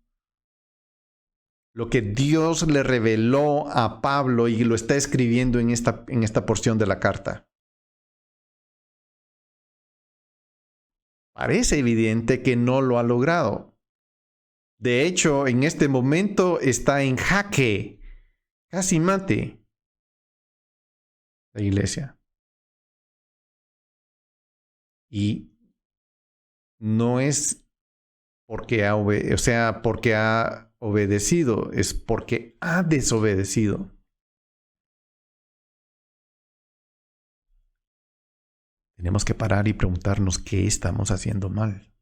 lo que Dios le reveló a Pablo y lo está escribiendo en esta porción de la carta. Parece evidente que no lo ha logrado. De hecho, en este momento está en jaque, casi mate, la iglesia. Y no es porque porque ha obedecido, es porque ha desobedecido. Tenemos que parar y preguntarnos qué estamos haciendo mal.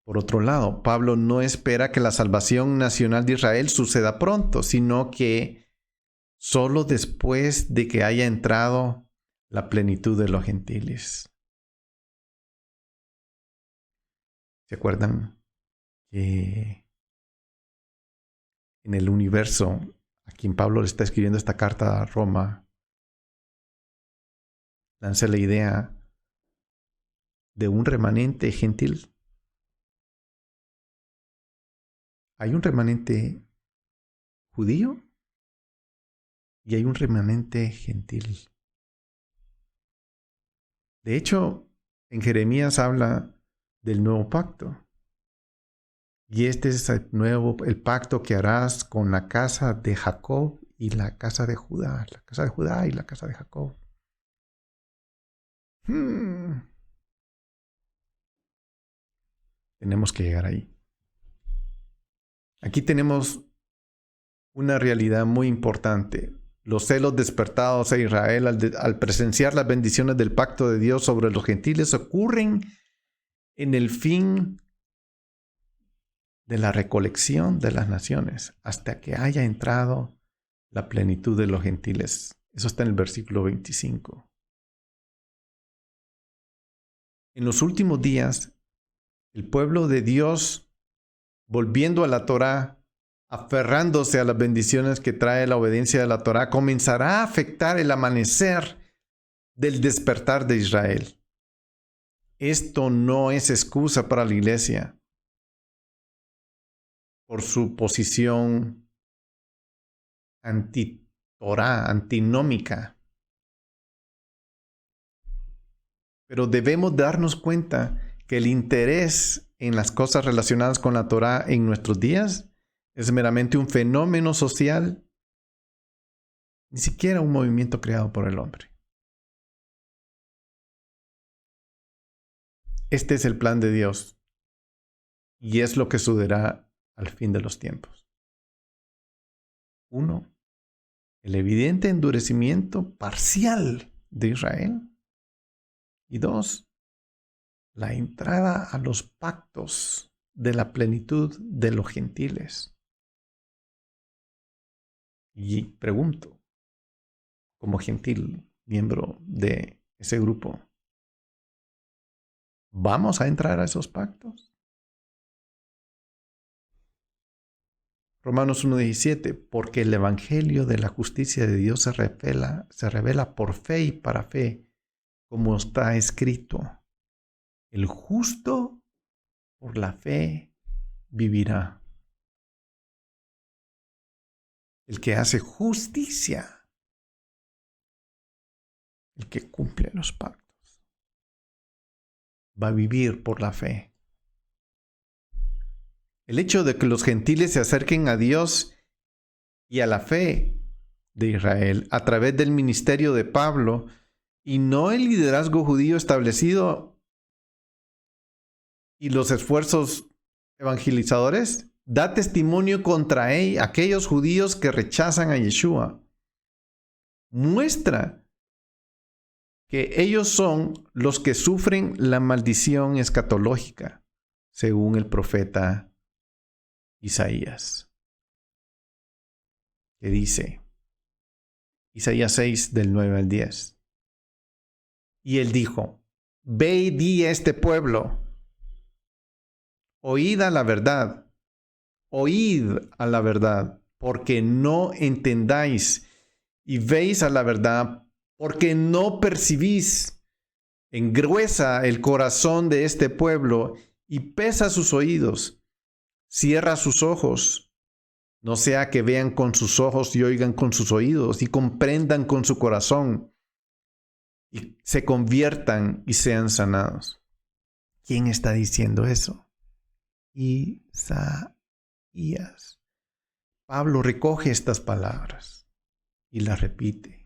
Por otro lado, Pablo no espera que la salvación nacional de Israel suceda pronto, sino que solo después de que haya entrado la plenitud de los gentiles. ¿Se acuerdan que en el universo, a quien Pablo le está escribiendo esta carta a Roma, lanza la idea de un remanente gentil? Hay un remanente judío y hay un remanente gentil. De hecho, en Jeremías habla del nuevo pacto. Y este es el pacto que harás con la casa de Jacob y la casa de Judá. La casa de Judá y la casa de Jacob. Tenemos que llegar ahí. Aquí tenemos una realidad muy importante. Los celos despertados a Israel al presenciar las bendiciones del pacto de Dios sobre los gentiles ocurren en el fin de la recolección de las naciones, hasta que haya entrado la plenitud de los gentiles. Eso está en el versículo 25. En los últimos días, el pueblo de Dios, volviendo a la Torá, aferrándose a las bendiciones que trae la obediencia de la Torá, comenzará a afectar el amanecer del despertar de Israel. Esto no es excusa para la iglesia por su posición anti-Torá, antinómica. Pero debemos darnos cuenta que el interés en las cosas relacionadas con la Torá en nuestros días es meramente un fenómeno social, ni siquiera un movimiento creado por el hombre. Este es el plan de Dios y es lo que sucederá al fin de los tiempos. 1. El evidente endurecimiento parcial de Israel. Y 2. La entrada a los pactos de la plenitud de los gentiles. Y pregunto, como gentil, miembro de ese grupo, ¿vamos a entrar a esos pactos? Romanos 1:17, porque el evangelio de la justicia de Dios se revela por fe y para fe, como está escrito. El justo por la fe vivirá. El que hace justicia, el que cumple los pactos, va a vivir por la fe. El hecho de que los gentiles se acerquen a Dios y a la fe de Israel a través del ministerio de Pablo y no el liderazgo judío establecido y los esfuerzos evangelizadores, da testimonio contra aquellos judíos que rechazan a Yeshua. Muestra que ellos son los que sufren la maldición escatológica, según el profeta Isaías, que dice, Isaías 6, del 9 al 10. Y él dijo, ve y di a este pueblo, oíd a la verdad, porque no entendáis, y veis a la verdad, porque no percibís. Engruesa el corazón de este pueblo y pesa sus oídos. Cierra sus ojos, no sea que vean con sus ojos y oigan con sus oídos y comprendan con su corazón y se conviertan y sean sanados. ¿Quién está diciendo eso? Isaías. Pablo recoge estas palabras y las repite.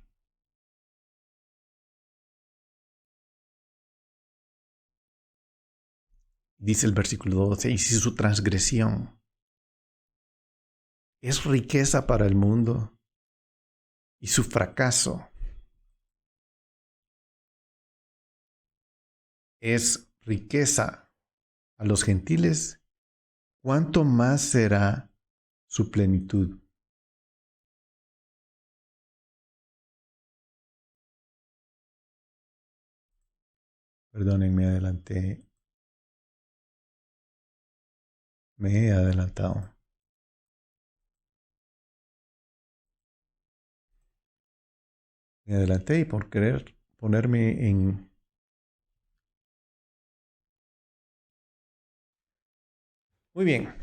Dice el versículo 12, y si su transgresión es riqueza para el mundo y su fracaso es riqueza a los gentiles, ¿cuánto más será su plenitud? Perdónenme, me he adelantado. Me adelanté y por querer ponerme en... Muy bien.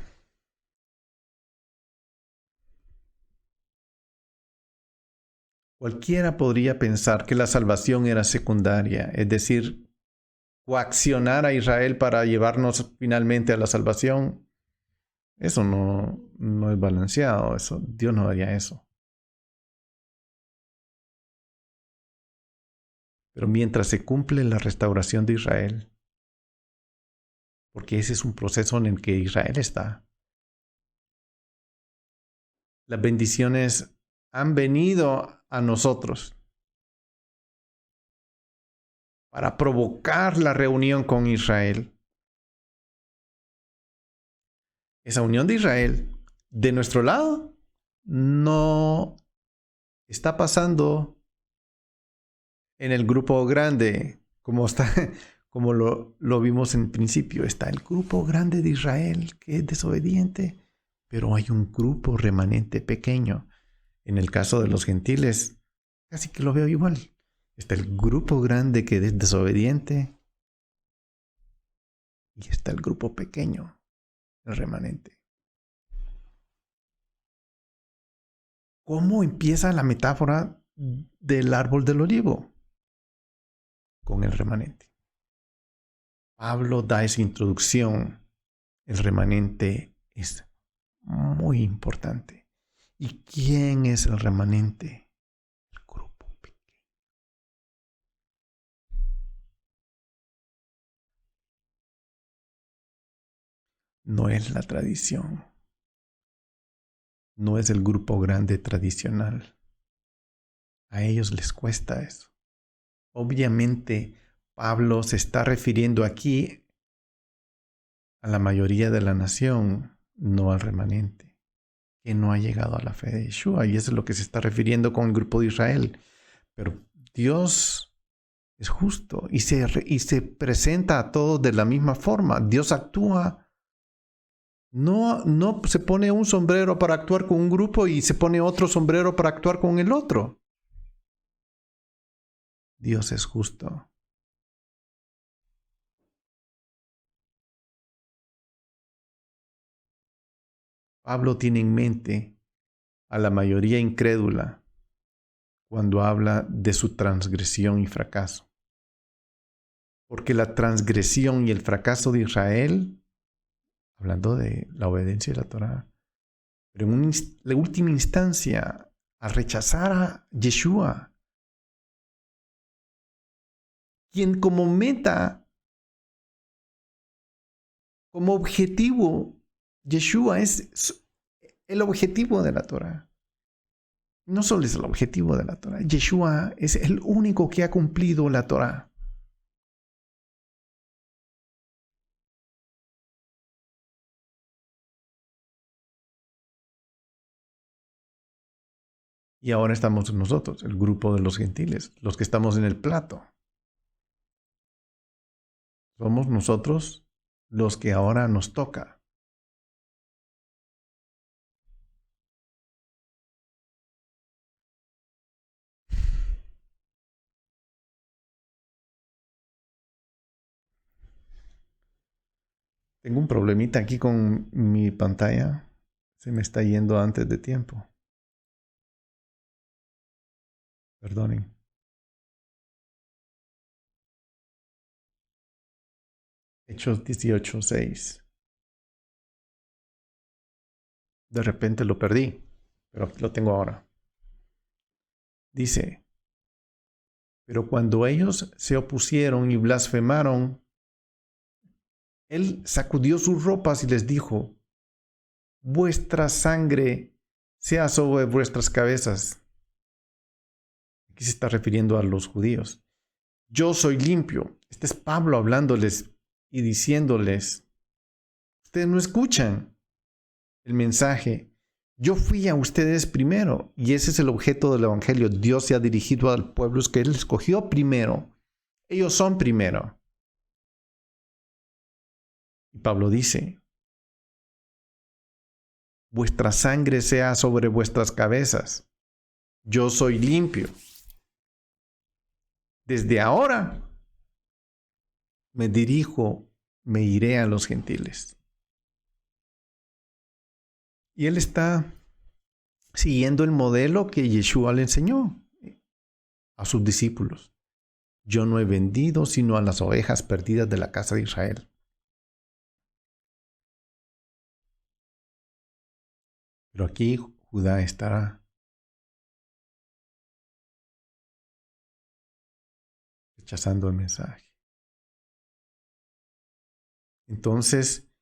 Cualquiera podría pensar que la salvación era secundaria, es decir, coaccionar a Israel para llevarnos finalmente a la salvación. Eso no es balanceado, Dios no haría eso. Pero mientras se cumple la restauración de Israel, porque ese es un proceso en el que Israel está, las bendiciones han venido a nosotros para provocar la reunión con Israel. Esa unión de Israel, de nuestro lado, no está pasando en el grupo grande, como lo vimos en principio. Está el grupo grande de Israel que es desobediente, pero hay un grupo remanente pequeño. En el caso de los gentiles, casi que lo veo igual. Está el grupo grande que es desobediente y está el grupo pequeño, el remanente. ¿Cómo empieza la metáfora del árbol del olivo? Con el remanente. Pablo da esa introducción. El remanente es muy importante. ¿Y quién es el remanente? El grupo pequeño. No es la tradición. No es el grupo grande tradicional. A ellos les cuesta eso. Obviamente, Pablo se está refiriendo aquí a la mayoría de la nación, no al remanente, que no ha llegado a la fe de Yeshua. Y eso es lo que se está refiriendo con el grupo de Israel. Pero Dios es justo y se presenta a todos de la misma forma. Dios actúa. No se pone un sombrero para actuar con un grupo y se pone otro sombrero para actuar con el otro. Dios es justo. Pablo tiene en mente a la mayoría incrédula cuando habla de su transgresión y fracaso. Porque la transgresión y el fracaso de Israel hablando de la obediencia de la Torá. Pero en la última instancia, al rechazar a Yeshua, quien como meta, como objetivo, Yeshua es el objetivo de la Torá. No solo es el objetivo de la Torá, Yeshua es el único que ha cumplido la Torá. Y ahora estamos nosotros, el grupo de los gentiles, los que estamos en el plato. Somos nosotros los que ahora nos toca. Tengo un problemita aquí con mi pantalla. Se me está yendo antes de tiempo. Perdonen. Hechos 18:6. De repente lo perdí, pero aquí lo tengo ahora. Dice, pero cuando ellos se opusieron y blasfemaron, él sacudió sus ropas y les dijo, vuestra sangre sea sobre vuestras cabezas. Aquí se está refiriendo a los judíos. Yo soy limpio. Este es Pablo hablándoles y diciéndoles, ustedes no escuchan el mensaje. Yo fui a ustedes primero y ese es el objeto del evangelio. Dios se ha dirigido al pueblo que él escogió primero. Ellos son primero. Y Pablo dice, vuestra sangre sea sobre vuestras cabezas. Yo soy limpio. Desde ahora me iré a los gentiles. Y él está siguiendo el modelo que Yeshua le enseñó a sus discípulos. Yo no he vendido sino a las ovejas perdidas de la casa de Israel. Pero aquí Judá estará rechazando el mensaje. Entonces,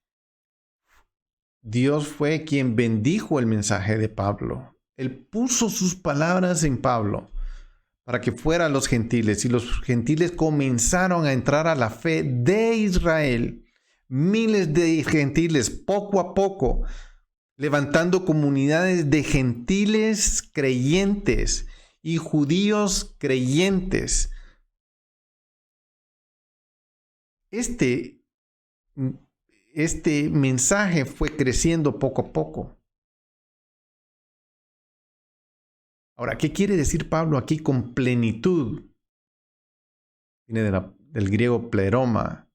Dios fue quien bendijo el mensaje de Pablo. Él puso sus palabras en Pablo para que fuera a los gentiles. Y los gentiles comenzaron a entrar a la fe de Israel. Miles de gentiles, poco a poco, levantando comunidades de gentiles creyentes y judíos creyentes. Este mensaje fue creciendo poco a poco. Ahora, ¿qué quiere decir Pablo aquí con plenitud? Viene del griego pleroma,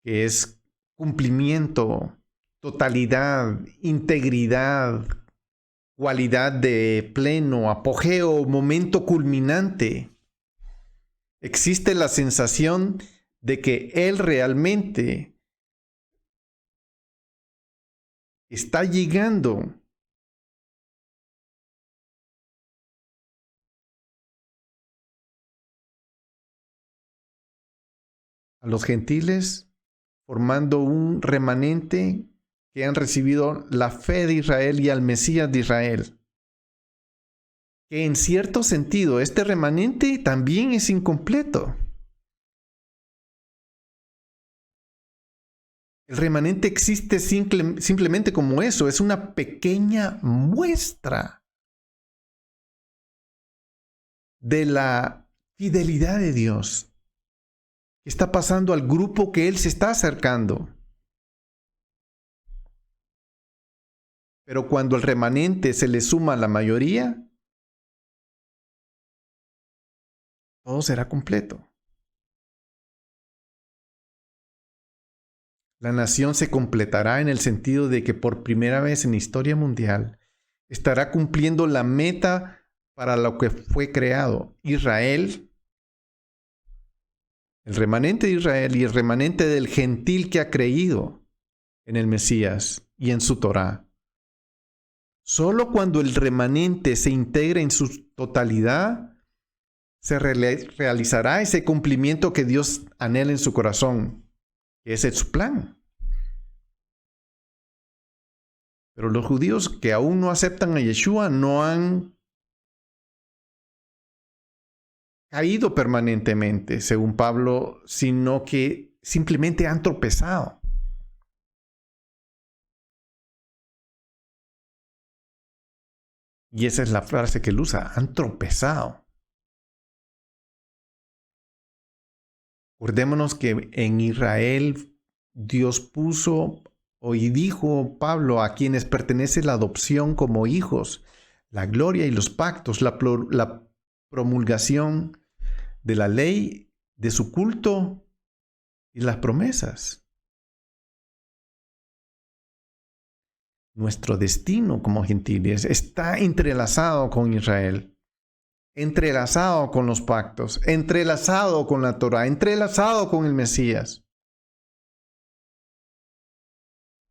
que es cumplimiento, totalidad, integridad, cualidad de pleno, apogeo, momento culminante. Existe la sensación de que él realmente está llegando a los gentiles, formando un remanente que han recibido la fe de Israel y al Mesías de Israel. Que en cierto sentido, este remanente también es incompleto. El remanente existe simplemente como eso, es una pequeña muestra de la fidelidad de Dios que está pasando al grupo que Él se está acercando. Pero cuando el remanente se le suma a la mayoría, todo será completo. La nación se completará en el sentido de que por primera vez en la historia mundial estará cumpliendo la meta para lo que fue creado. Israel, el remanente de Israel y el remanente del gentil que ha creído en el Mesías y en su Torá. Solo cuando el remanente se integre en su totalidad, se realizará ese cumplimiento que Dios anhela en su corazón, que ese es su plan. Pero los judíos que aún no aceptan a Yeshua no han caído permanentemente, según Pablo, sino que simplemente han tropezado. Y esa es la frase que él usa, han tropezado. Acordémonos que en Israel Dios puso, y dijo Pablo, a quienes pertenece la adopción como hijos, la gloria y los pactos, la promulgación de la ley, de su culto y las promesas. Nuestro destino como gentiles está entrelazado con Israel, entrelazado con los pactos, entrelazado con la Torá, entrelazado con el Mesías.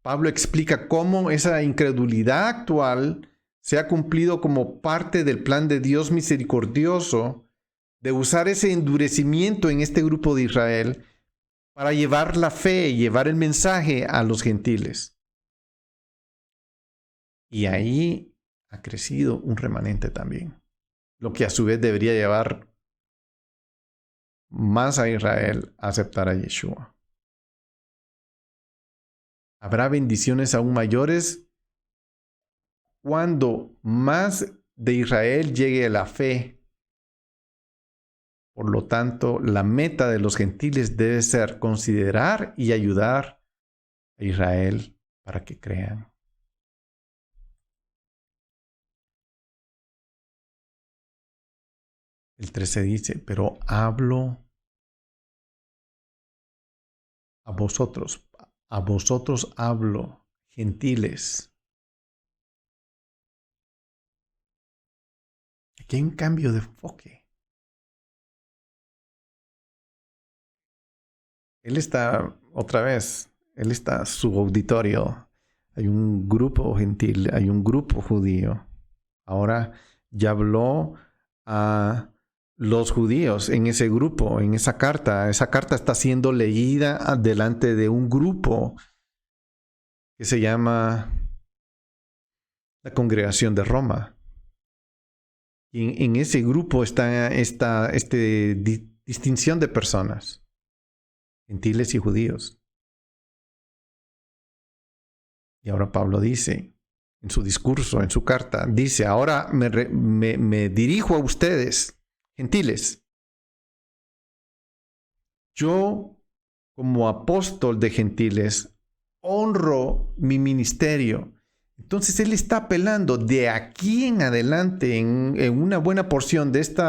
Pablo explica cómo esa incredulidad actual se ha cumplido como parte del plan de Dios misericordioso de usar ese endurecimiento en este grupo de Israel para llevar la fe, llevar el mensaje a los gentiles. Y ahí ha crecido un remanente también, lo que a su vez debería llevar más a Israel a aceptar a Yeshua. Habrá bendiciones aún mayores cuando más de Israel llegue a la fe. Por lo tanto, la meta de los gentiles debe ser considerar y ayudar a Israel para que crean. El 13 dice, pero hablo a vosotros hablo, gentiles. Aquí hay un cambio de enfoque. Él está, otra vez, él está su auditorio. Hay un grupo gentil, hay un grupo judío. Ahora ya habló a los judíos en ese grupo, en esa carta. Esa carta está siendo leída delante de un grupo que se llama la Congregación de Roma. Y en ese grupo está esta distinción de personas, gentiles y judíos. Y ahora Pablo dice, en su discurso, en su carta, dice, ahora me dirijo a ustedes, gentiles. Yo, como apóstol de gentiles, honro mi ministerio. Entonces él está apelando de aquí en adelante, en una buena porción de este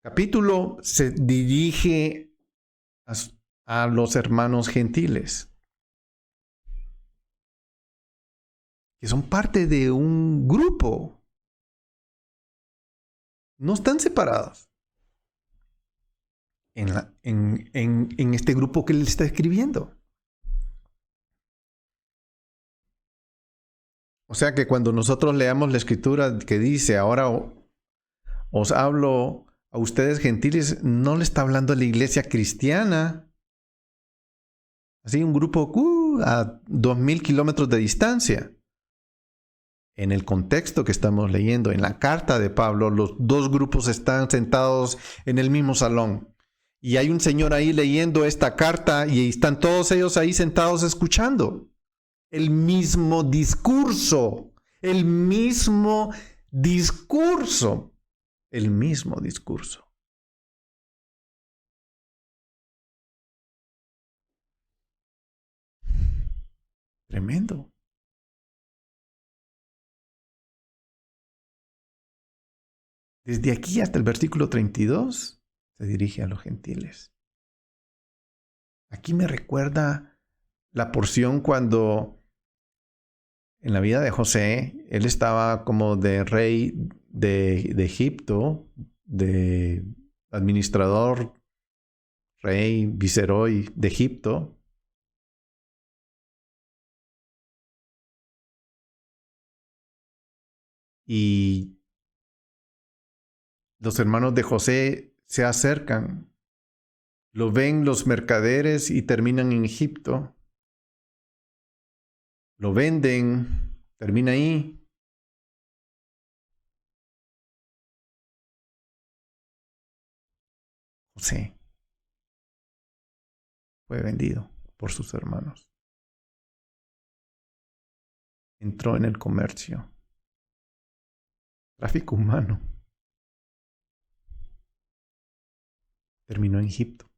capítulo, se dirige a los hermanos gentiles, que son parte de un grupo. No están separados en este grupo que él está escribiendo. O sea que cuando nosotros leamos la escritura que dice, ahora os hablo a ustedes gentiles, no le está hablando a la iglesia cristiana. Así un grupo a 2000 kilómetros de distancia. En el contexto que estamos leyendo, en la carta de Pablo, los dos grupos están sentados en el mismo salón. Y hay un señor ahí leyendo esta carta y están todos ellos ahí sentados escuchando. El mismo discurso. El mismo discurso. El mismo discurso. Tremendo. Desde aquí hasta el versículo 32 se dirige a los gentiles. Aquí me recuerda la porción cuando en la vida de José, él estaba como de rey de Egipto, de administrador, rey, viceroy de Egipto. y los hermanos de José se acercan. Lo ven los mercaderes y terminan en Egipto. Lo venden, termina ahí. José fue vendido por sus hermanos. Entró en el comercio. Tráfico humano. Terminó en Egipto.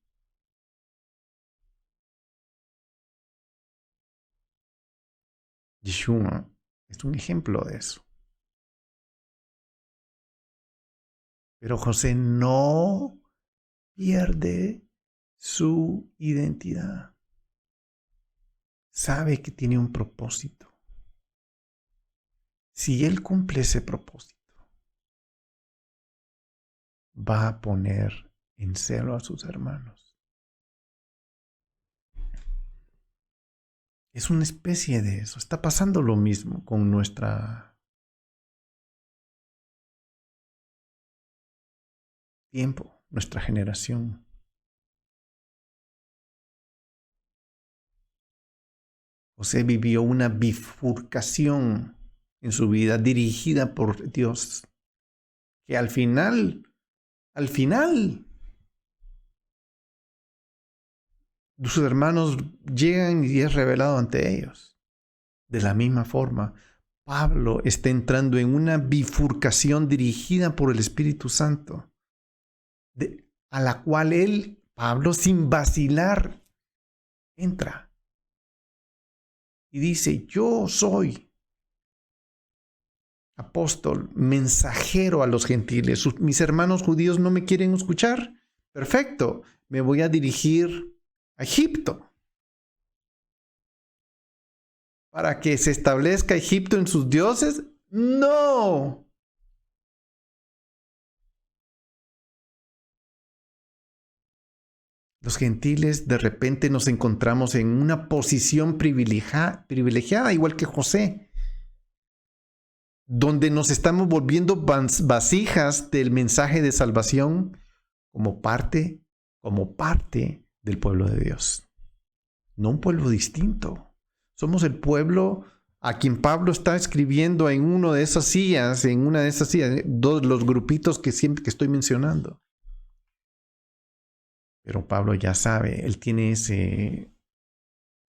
Yeshua es un ejemplo de eso. Pero José no pierde su identidad. Sabe que tiene un propósito. Si él cumple ese propósito, va a poner en celo a sus hermanos. Es una especie de eso. Está pasando lo mismo con nuestra tiempo, nuestra generación. José vivió una bifurcación en su vida dirigida por Dios, que al final, sus hermanos llegan y es revelado ante ellos. De la misma forma, Pablo está entrando en una bifurcación dirigida por el Espíritu Santo, a la cual Pablo, sin vacilar, entra y dice: yo soy apóstol, mensajero a los gentiles. Mis hermanos judíos no me quieren escuchar. Perfecto, me voy a dirigir a Egipto para que se establezca Egipto en sus dioses. No. Los gentiles de repente nos encontramos en una posición privilegiada, igual que José, donde nos estamos volviendo vasijas del mensaje de salvación como parte del pueblo de Dios. No un pueblo distinto. Somos el pueblo a quien Pablo está escribiendo en una de esas sillas, los grupitos que siempre que estoy mencionando. Pero Pablo ya sabe, él tiene ese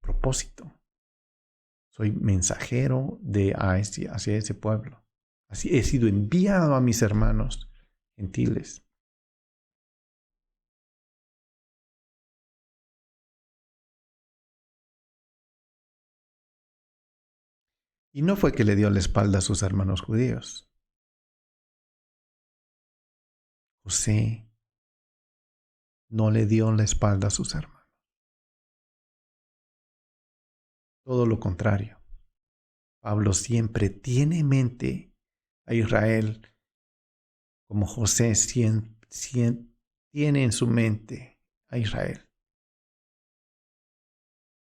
propósito. Soy mensajero hacia ese pueblo. Así he sido enviado a mis hermanos gentiles. Y no fue que le dio la espalda a sus hermanos judíos. José no le dio la espalda a sus hermanos. Todo lo contrario. Pablo siempre tiene en mente a Israel como José tiene en su mente a Israel.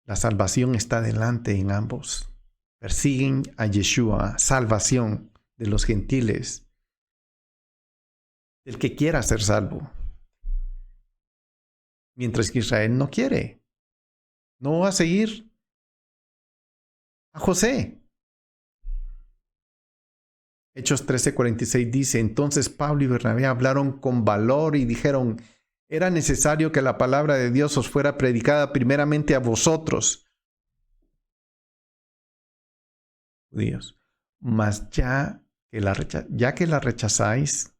La salvación está delante en ambos. Persiguen a Yeshua, salvación de los gentiles, del que quiera ser salvo. Mientras que Israel no quiere. No va a seguir a José. Hechos 13:46 dice: entonces Pablo y Bernabé hablaron con valor y dijeron: era necesario que la palabra de Dios os fuera predicada primeramente a vosotros, judíos, mas ya que la rechazáis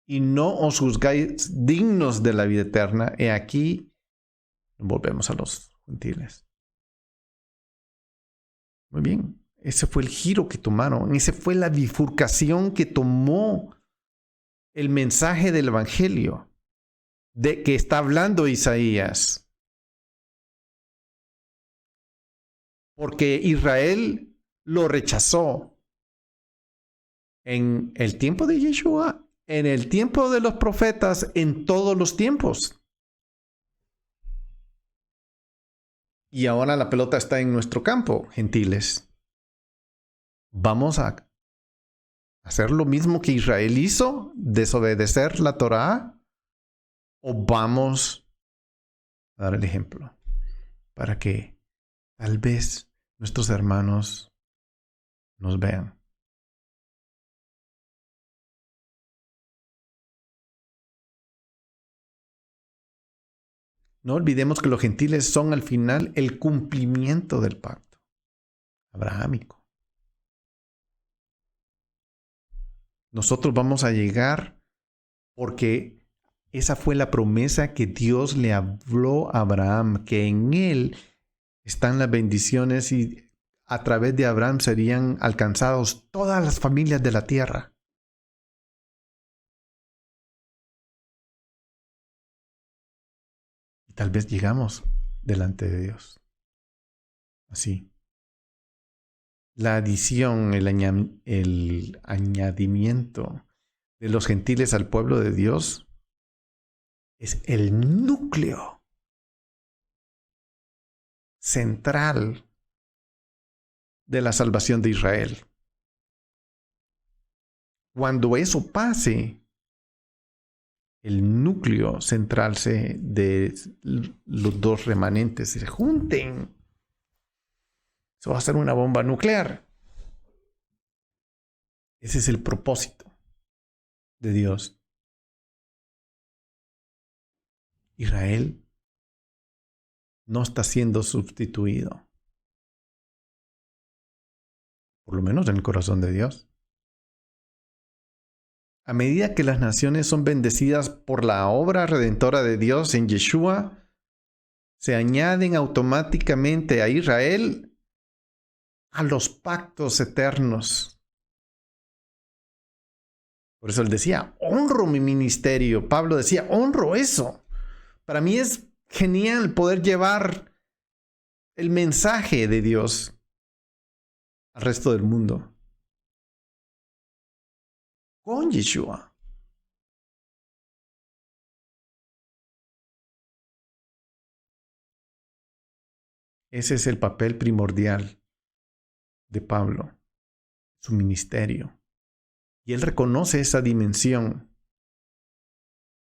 y no os juzgáis dignos de la vida eterna, he aquí, volvemos a los gentiles. Muy bien. Ese fue el giro que tomaron. Esa fue la bifurcación que tomó el mensaje del Evangelio de que está hablando Isaías. Porque Israel lo rechazó en el tiempo de Yeshua, en el tiempo de los profetas, en todos los tiempos. Y ahora la pelota está en nuestro campo, gentiles. Vamos a ¿Hacer lo mismo que Israel hizo? ¿Desobedecer la Torá? ¿O vamos a dar el ejemplo para que tal vez nuestros hermanos nos vean? No olvidemos que los gentiles son al final el cumplimiento del pacto abrahámico. Nosotros vamos a llegar porque esa fue la promesa que Dios le habló a Abraham, que en él están las bendiciones y a través de Abraham serían alcanzados todas las familias de la tierra. Y tal vez llegamos delante de Dios. Así. La adición, el añadimiento de los gentiles al pueblo de Dios es el núcleo central de la salvación de Israel. Cuando eso pase, el núcleo central de los dos remanentes se junten. Eso va a ser una bomba nuclear. Ese es el propósito de Dios. Israel no está siendo sustituido, por lo menos en el corazón de Dios. A medida que las naciones son bendecidas por la obra redentora de Dios en Yeshua, se añaden automáticamente a Israel a los pactos eternos. Por eso él decía, honro mi ministerio. Pablo decía, honro eso. Para mí es genial poder llevar el mensaje de Dios al resto del mundo con Yeshua. Ese es el papel primordial de Pablo, su ministerio. Y él reconoce esa dimensión.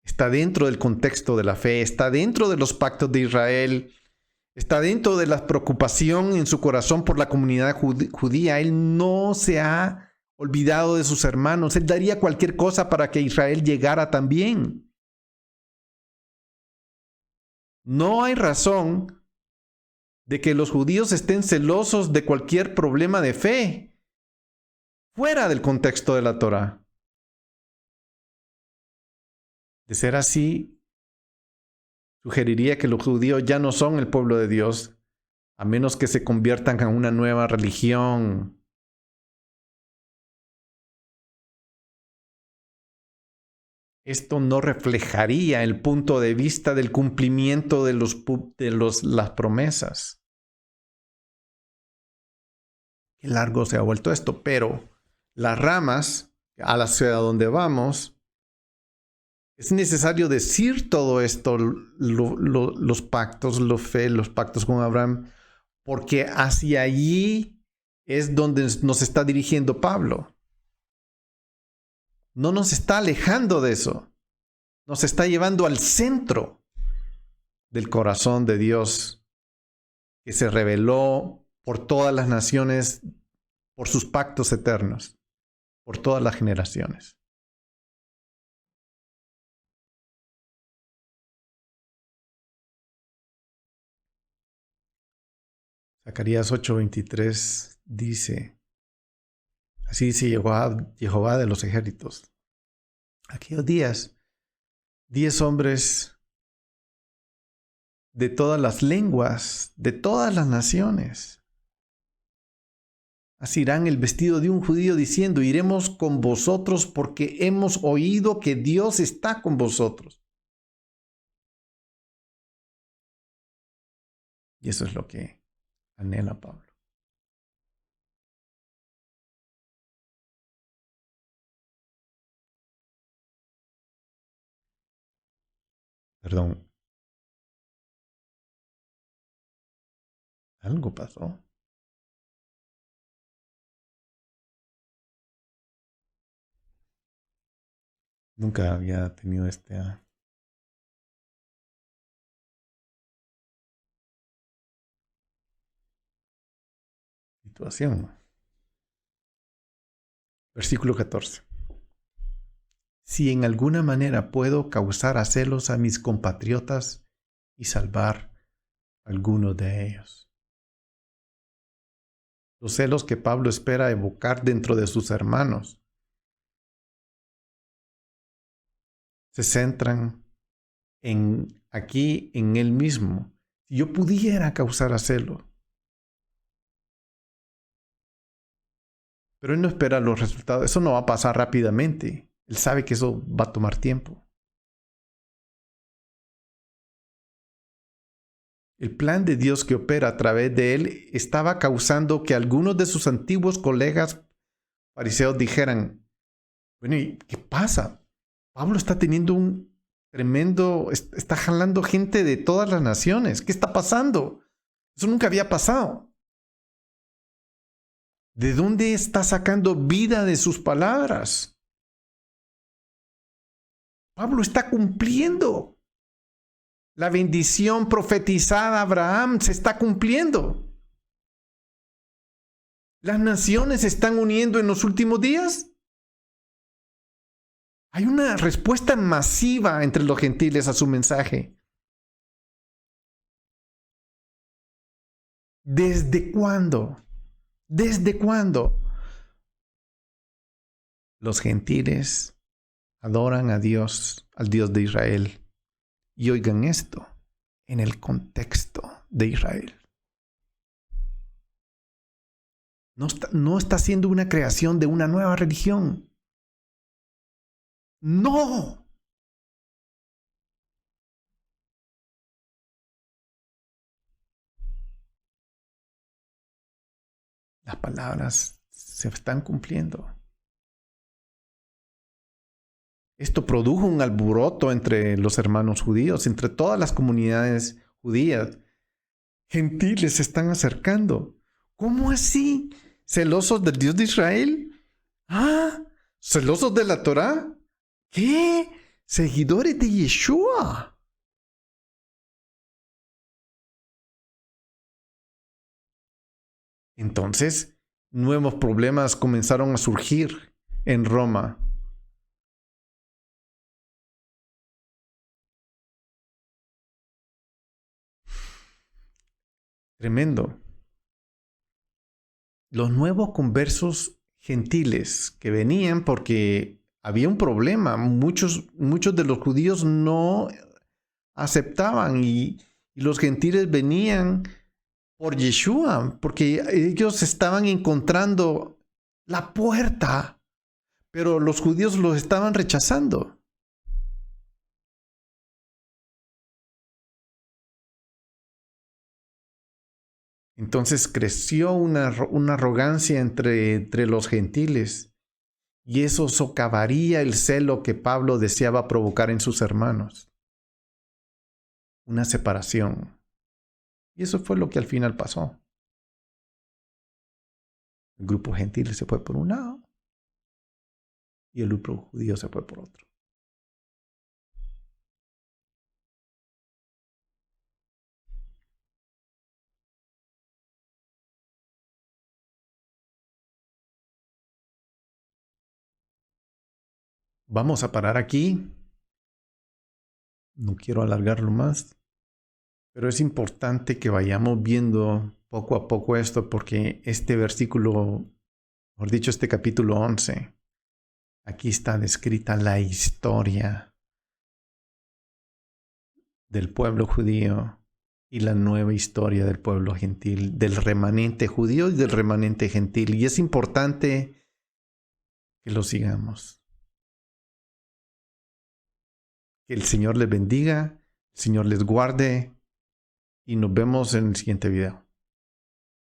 Está dentro del contexto de la fe, está dentro de los pactos de Israel, está dentro de la preocupación en su corazón por la comunidad judía. Él no se ha olvidado de sus hermanos. Él daría cualquier cosa para que Israel llegara también. No hay razón de que los judíos estén celosos de cualquier problema de fe fuera del contexto de la Torá. De ser así, sugeriría que los judíos ya no son el pueblo de Dios, a menos que se conviertan en una nueva religión. Esto no reflejaría el punto de vista del cumplimiento de las promesas. Qué largo se ha vuelto esto, pero las ramas hacia donde vamos, es necesario decir todo esto, los pactos, los pactos con Abraham, porque hacia allí es donde nos está dirigiendo Pablo. No nos está alejando de eso. Nos está llevando al centro del corazón de Dios, que se reveló por todas las naciones, por sus pactos eternos, por todas las generaciones. Zacarías 8:23 dice, así dice Jehová de los ejércitos. Aquellos días, 10 hombres de todas las lenguas, de todas las naciones, asirán el vestido de un judío diciendo, iremos con vosotros porque hemos oído que Dios está con vosotros. Y eso es lo que anhela Pablo. Perdón, algo pasó. Nunca había tenido esta situación. Versículo 14. Si en alguna manera puedo causar a celos a mis compatriotas y salvar a algunos de ellos. Los celos que Pablo espera evocar dentro de sus hermanos se centran aquí en él mismo. Si yo pudiera causar a celo. Pero él no espera los resultados. Eso no va a pasar rápidamente. Él sabe que eso va a tomar tiempo. El plan de Dios que opera a través de él estaba causando que algunos de sus antiguos colegas fariseos dijeran, bueno, ¿y qué pasa? Pablo está teniendo un tremendo, está jalando gente de todas las naciones. ¿Qué está pasando? Eso nunca había pasado. ¿De dónde está sacando vida de sus palabras? Pablo está cumpliendo. La bendición profetizada a Abraham se está cumpliendo. ¿Las naciones se están uniendo en los últimos días? Hay una respuesta masiva entre los gentiles a su mensaje. ¿Desde cuándo? ¿Desde cuándo? Los gentiles adoran a Dios, al Dios de Israel. Y oigan esto, en el contexto de Israel. No está siendo una creación de una nueva religión. No. Las palabras se están cumpliendo. Esto produjo un alboroto entre los hermanos judíos, entre todas las comunidades judías. Gentiles se están acercando. ¿Cómo así? ¿Celosos del Dios de Israel? ¿Ah? ¿Celosos de la Torá? ¿Qué? ¿Seguidores de Yeshua? Entonces, nuevos problemas comenzaron a surgir en Roma. Tremendo. Los nuevos conversos gentiles que venían porque había un problema. Muchos de los judíos no aceptaban y los gentiles venían por Yeshua porque ellos estaban encontrando la puerta, pero los judíos los estaban rechazando. Entonces creció una arrogancia entre los gentiles y eso socavaría el celo que Pablo deseaba provocar en sus hermanos. Una separación. Y eso fue lo que al final pasó. El grupo gentil se fue por un lado y el grupo judío se fue por otro. Vamos a parar aquí. No quiero alargarlo más, pero es importante que vayamos viendo poco a poco esto porque este versículo, mejor dicho, este capítulo 11, aquí está descrita la historia del pueblo judío y la nueva historia del pueblo gentil, del remanente judío y del remanente gentil. Y es importante que lo sigamos. Que el Señor les bendiga, el Señor les guarde y nos vemos en el siguiente video.